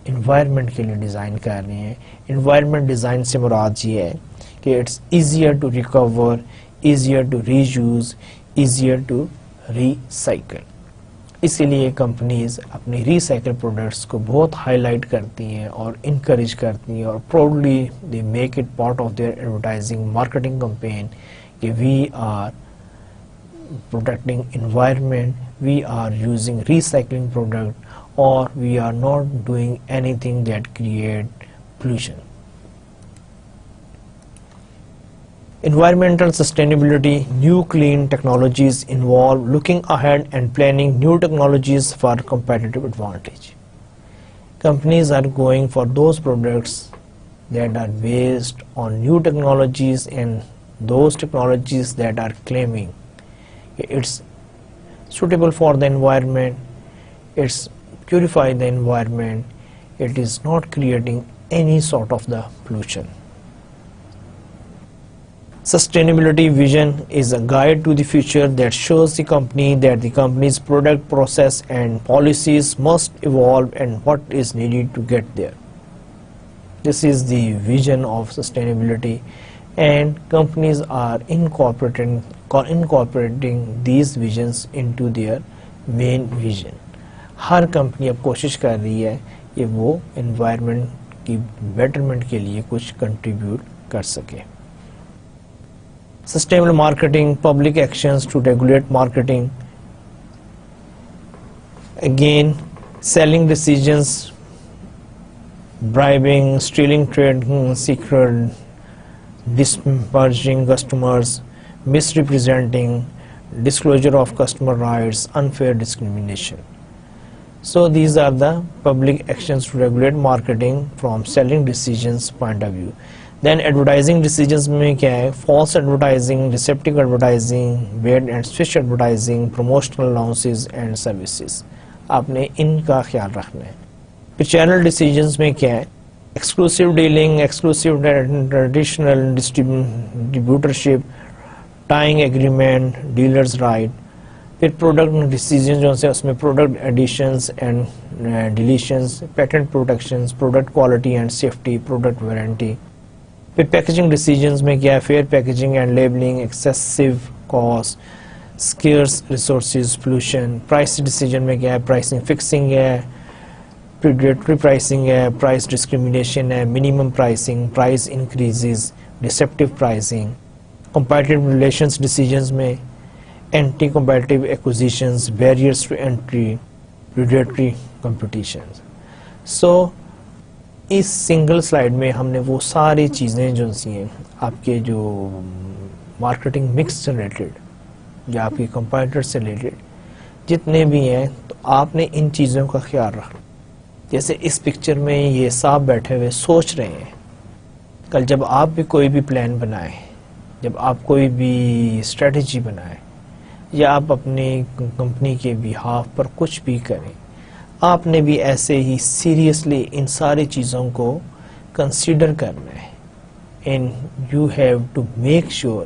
انوائرمنٹ کے لیے ڈیزائن کر رہے ہیں. انوائرمنٹ ڈیزائن سے مراد یہ ہے کہ it's easier to recover, easier to reuse, easier to recycle. اسی لیے کمپنیز اپنی ری سائیکل پروڈکٹس کو بہت ہائی لائٹ کرتی ہیں اور انکریج کرتی ہیں، اور proudly they make it part of their advertising marketing campaign کہ we are protecting environment, we are using recycling product, or we are not doing anything that create pollution. Environmental sustainability, new clean technologies involve looking ahead and planning new technologies for competitive advantage. Companies are going for those products that are based on new technologies and those technologies that are claiming it's suitable for the environment, it's purify the environment, it is not creating any sort of the pollution. Sustainability vision is a guide to the future that shows the company that the company's product, process and policies must evolve and what is needed to get there. This is the vision of sustainability, and companies are incorporating these visions into their main vision. Hare company اب کوشش کر رہی ہے کہ وہ environment کی betterment کے لیے کچھ کنٹریبیوٹ کر سکے. Sustainable marketing, public actions to regulate marketing. Again selling decisions, bribing, stealing trade secret, disparaging customers, misrepresenting, disclosure of customer rights, unfair discrimination. So these are the public actions to regulate marketing from selling decisions point of view. Then advertising decisions میں کیا ہے؟ false advertising, deceptive advertising, bait and switch advertising, promotional allowances and services. آپ نے ان کا خیال رکھنا ہے. پھر چینل ڈیسیجنز میں کیا ہے؟ Exclusive dealing, exclusive traditional distributorship, tying agreement, dealers right. پھر پروڈکٹ ڈیسیجن جو ہے اس میں product additions and deletions, patent protections, product quality and safety, product warranty. پھر پیکیجنگ ڈیسیجنز میں کیا ہے؟ Fair packaging and labelling, excessive cost, scarce resources, pollution. Price decision میں کیا ہے؟ پرائسنگ فکسنگ ہے، پریڈیٹری پرائسنگ ہے، پرائس ڈسکریمنیشن ہے، minimum pricing, price increases, deceptive pricing. Competitive relations decisions میں anti competitive acquisitions, barriers to entry, predatory competitions. So اس single slide میں ہم نے وہ ساری چیزیں جو سی ہیں آپ کے جو مارکیٹنگ مکس سے ریلیٹڈ یا آپ کے کمپیٹیٹر سے ریلیٹڈ جتنے بھی ہیں، تو آپ نے ان چیزوں کا خیال رکھنا. جیسے اس پکچر میں یہ صاحب بیٹھے ہوئے سوچ رہے ہیں، کل جب آپ بھی کوئی بھی پلان بنائیں، جب آپ کوئی بھی اسٹریٹجی بنائیں یا آپ اپنی کمپنی کے بیہاف پر کچھ بھی کریں، آپ نے بھی ایسے ہی سیریسلی ان ساری چیزوں کو کنسیڈر کرنا ہے. And you have to make sure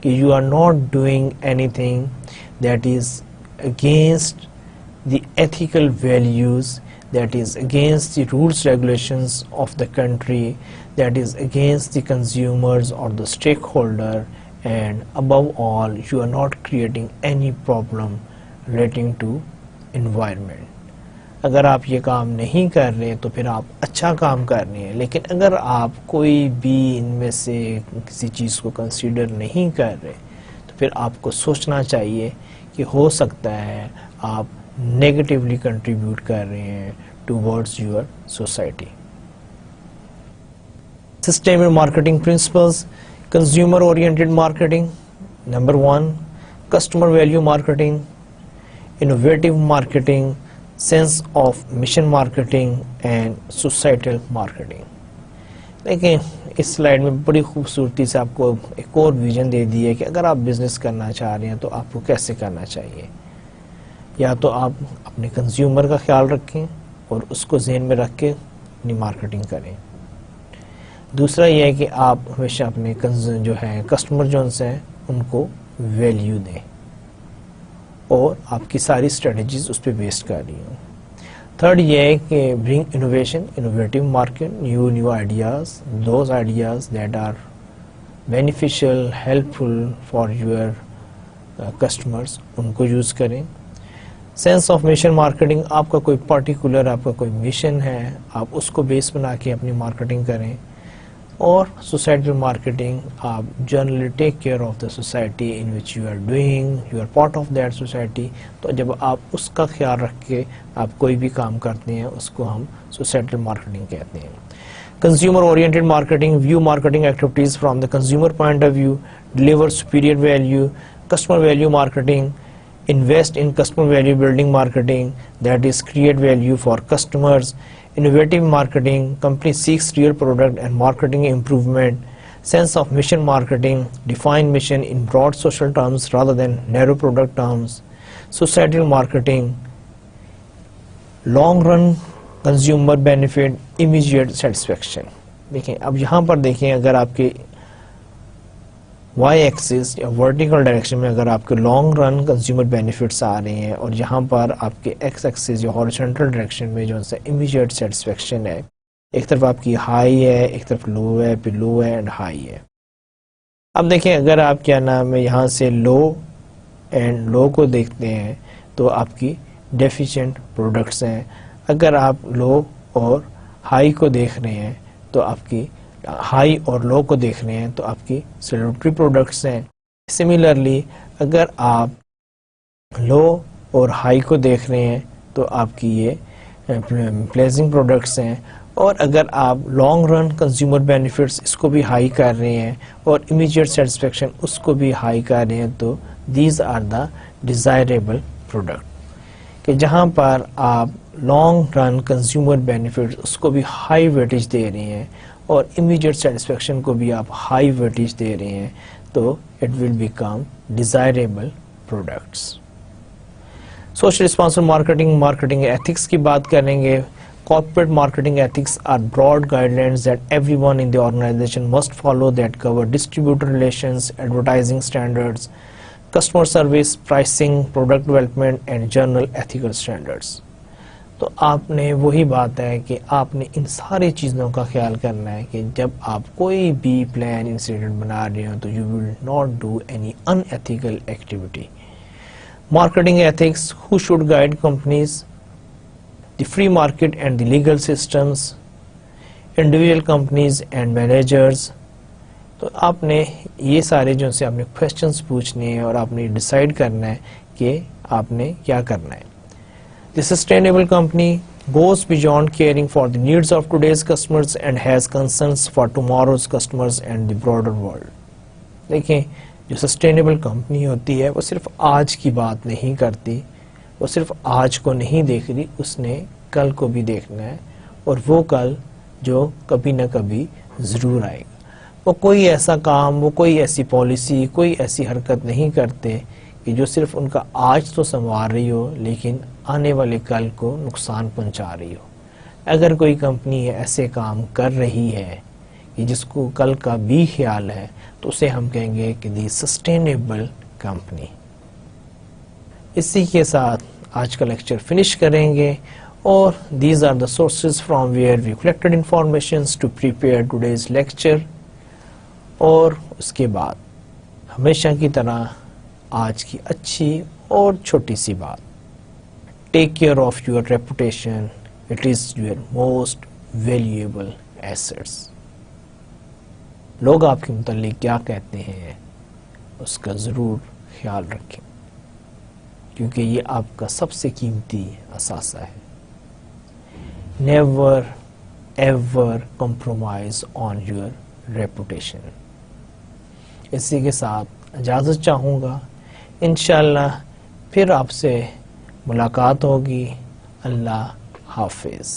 کہ you are not doing anything that is against the ethical values, that is against the rules regulations of the country, that is against the consumers or the stakeholder, and above all you are not creating any problem relating to environment. اگر آپ یہ کام نہیں کر رہے تو پھر آپ اچھا کام کر رہے ہیں، لیکن اگر آپ کوئی بھی ان میں سے کسی چیز کو کنسیڈر نہیں کر رہے تو پھر آپ کو سوچنا چاہیے کہ ہو سکتا ہے آپ نیگیٹیولی کنٹریبیوٹ کر رہے ہیں towards your society. Sustainable marketing principles. Consumer oriented marketing. Number 1, customer value marketing, innovative marketing, sense of mission marketing and societal marketing. دیکھیں اس سلائیڈ میں بڑی خوبصورتی سے آپ کو ایک اور ویژن دے دی ہے کہ اگر آپ بزنس کرنا چاہ رہے ہیں تو آپ کو کیسے کرنا چاہیے. یا تو آپ اپنے کنزیومر کا خیال رکھیں اور اس کو ذہن میں رکھ کے اپنی مارکیٹنگ کریں. دوسرا یہ ہے کہ آپ ہمیشہ اپنے جو ہے کسٹمر جو ہیں ان کو ویلیو دیں اور آپ کی ساری اسٹریٹجیز اس پہ بیسڈ کر رہی ہوں. تھرڈ یہ ہے کہ bring innovation, innovative market, new ideas, those ideas that are beneficial, helpful for your customers, ان کو یوز کریں. سینس آف مشن مارکیٹنگ، آپ کا کوئی پرٹیکولر آپ کا کوئی مشن ہے، آپ اس کو بیس بنا کے اپنی مارکیٹنگ کریں. اور سوسائٹل مارکیٹنگ، آپ generally take care of the society in which you are doing, you are part of that society. تو جب آپ اس کا خیال رکھ کے آپ کوئی بھی کام کرتے ہیں اس کو ہم سوسائٹل مارکیٹنگ کہتے ہیں. Consumer oriented marketing, view marketing activities from the consumer point of view, deliver superior value. Customer value marketing, invest in customer value building marketing, that is create value for customers. Innovative marketing, company seeks real product and marketing improvement. Sense of mission marketing, define mission in broad social terms rather than narrow product terms. Societal marketing, long run consumer benefit, immediate satisfaction. دیکھیں اب یہاں پر دیکھیں اگر آپ کے Y Axis یا vertical direction میں اگر آپ کے لانگ رن کنزیومر بینیفٹس آ رہے ہیں اور یہاں پر آپ کے ایکس ایکسس یا ہارزونٹل ڈائریکشن میں جو ہے امیجیٹ سیٹسفیکشن ہے، ایک طرف آپ کی ہائی ہے، ایک طرف لو ہے، پھر لو ہے اینڈ ہائی ہے. اب دیکھیں اگر آپ کیا نام ہے یہاں سے لو اینڈ لو کو دیکھتے ہیں تو آپ کی ڈیفیشینٹ پروڈکٹس ہیں. اگر آپ لو اور ہائی کو دیکھ رہے ہیں تو آپ کی ہائی اور لو کو دیکھ رہے ہیں تو آپ کی سیلیبریٹی پروڈکٹس ہیں. سملرلی اگر آپ لو اور ہائی کو دیکھ رہے ہیں تو آپ کی یہ پلیزنگ پروڈکٹس ہیں. اور اگر آپ لانگ رن کنزیومر بینیفٹس اس کو بھی ہائی کر رہے ہیں اور امیجیٹ سیٹسفیکشن اس کو بھی ہائی کر رہے ہیں تو these are the desirable product. کہ جہاں پر آپ لانگ رن کنزیومر بینیفٹس اس کو بھی ہائی ویٹیج دے رہے ہیں اور امیجیٹ سیٹسفیکشن کو بھی آپ ہائی ویٹیج دے رہے ہیں تو it will become desirable products. Social responsible marketing, marketing ethics کی بات کریں گے. Corporate marketing ethics are broad guidelines that everyone in the organization must follow that cover distributor relations, advertising standards, customer service, pricing, product development and general ethical standards. تو آپ نے وہی بات ہے کہ آپ نے ان ساری چیزوں کا خیال کرنا ہے کہ جب آپ کوئی بھی پلان انسٹیٹیوٹ بنا رہے ہو تو you will not do any in ethical activity. Marketing ethics, who should guide companies, the free market and the legal systems, individual companies and managers. تو آپ نے یہ سارے جو سے آپ نے کوشچنس پوچھنے ہیں اور آپ نے ڈیسائیڈ کرنا ہے کہ آپ نے کیا کرنا ہے. The sustainable company goes beyond caring for the needs of today's customers and has concerns for tomorrow's customers and the broader world. دیکھیں جو سسٹینیبل کمپنی ہوتی ہے وہ صرف آج کی بات نہیں کرتی، وہ صرف آج کو نہیں دیکھ رہی، اس نے کل کو بھی دیکھنا ہے اور وہ کل جو کبھی نہ کبھی ضرور آئے گا. وہ کوئی ایسا کام، وہ کوئی ایسی پالیسی، کوئی ایسی حرکت نہیں کرتے کہ جو صرف ان کا آج تو سنوار رہی ہو لیکن آنے والے کل کو نقصان پہنچا رہی ہو. اگر کوئی کمپنی ایسے کام کر رہی ہے کہ جس کو کل کا بھی خیال ہے تو اسے ہم کہیں گے کہ دی سسٹینیبل کمپنی. اسی کے ساتھ آج کا لیکچر فنش کریں گے اور these are the sources from where we collected informations to prepare today's lecture. اور اس کے بعد ہمیشہ کی طرح آج کی اچھی اور چھوٹی سی بات، ٹیک care of your reputation, it is your most valuable assets. لوگ آپ کے متعلق کیا کہتے ہیں اس کا ضرور خیال رکھیں. کیونکہ یہ آپ کا سب سے قیمتی اثاثہ ہے. Never ever compromise on your reputation. اسی کے ساتھ اجازت چاہوں گا. انشاءاللہ پھر آپ سے ملاقات ہوگی. اللہ حافظ.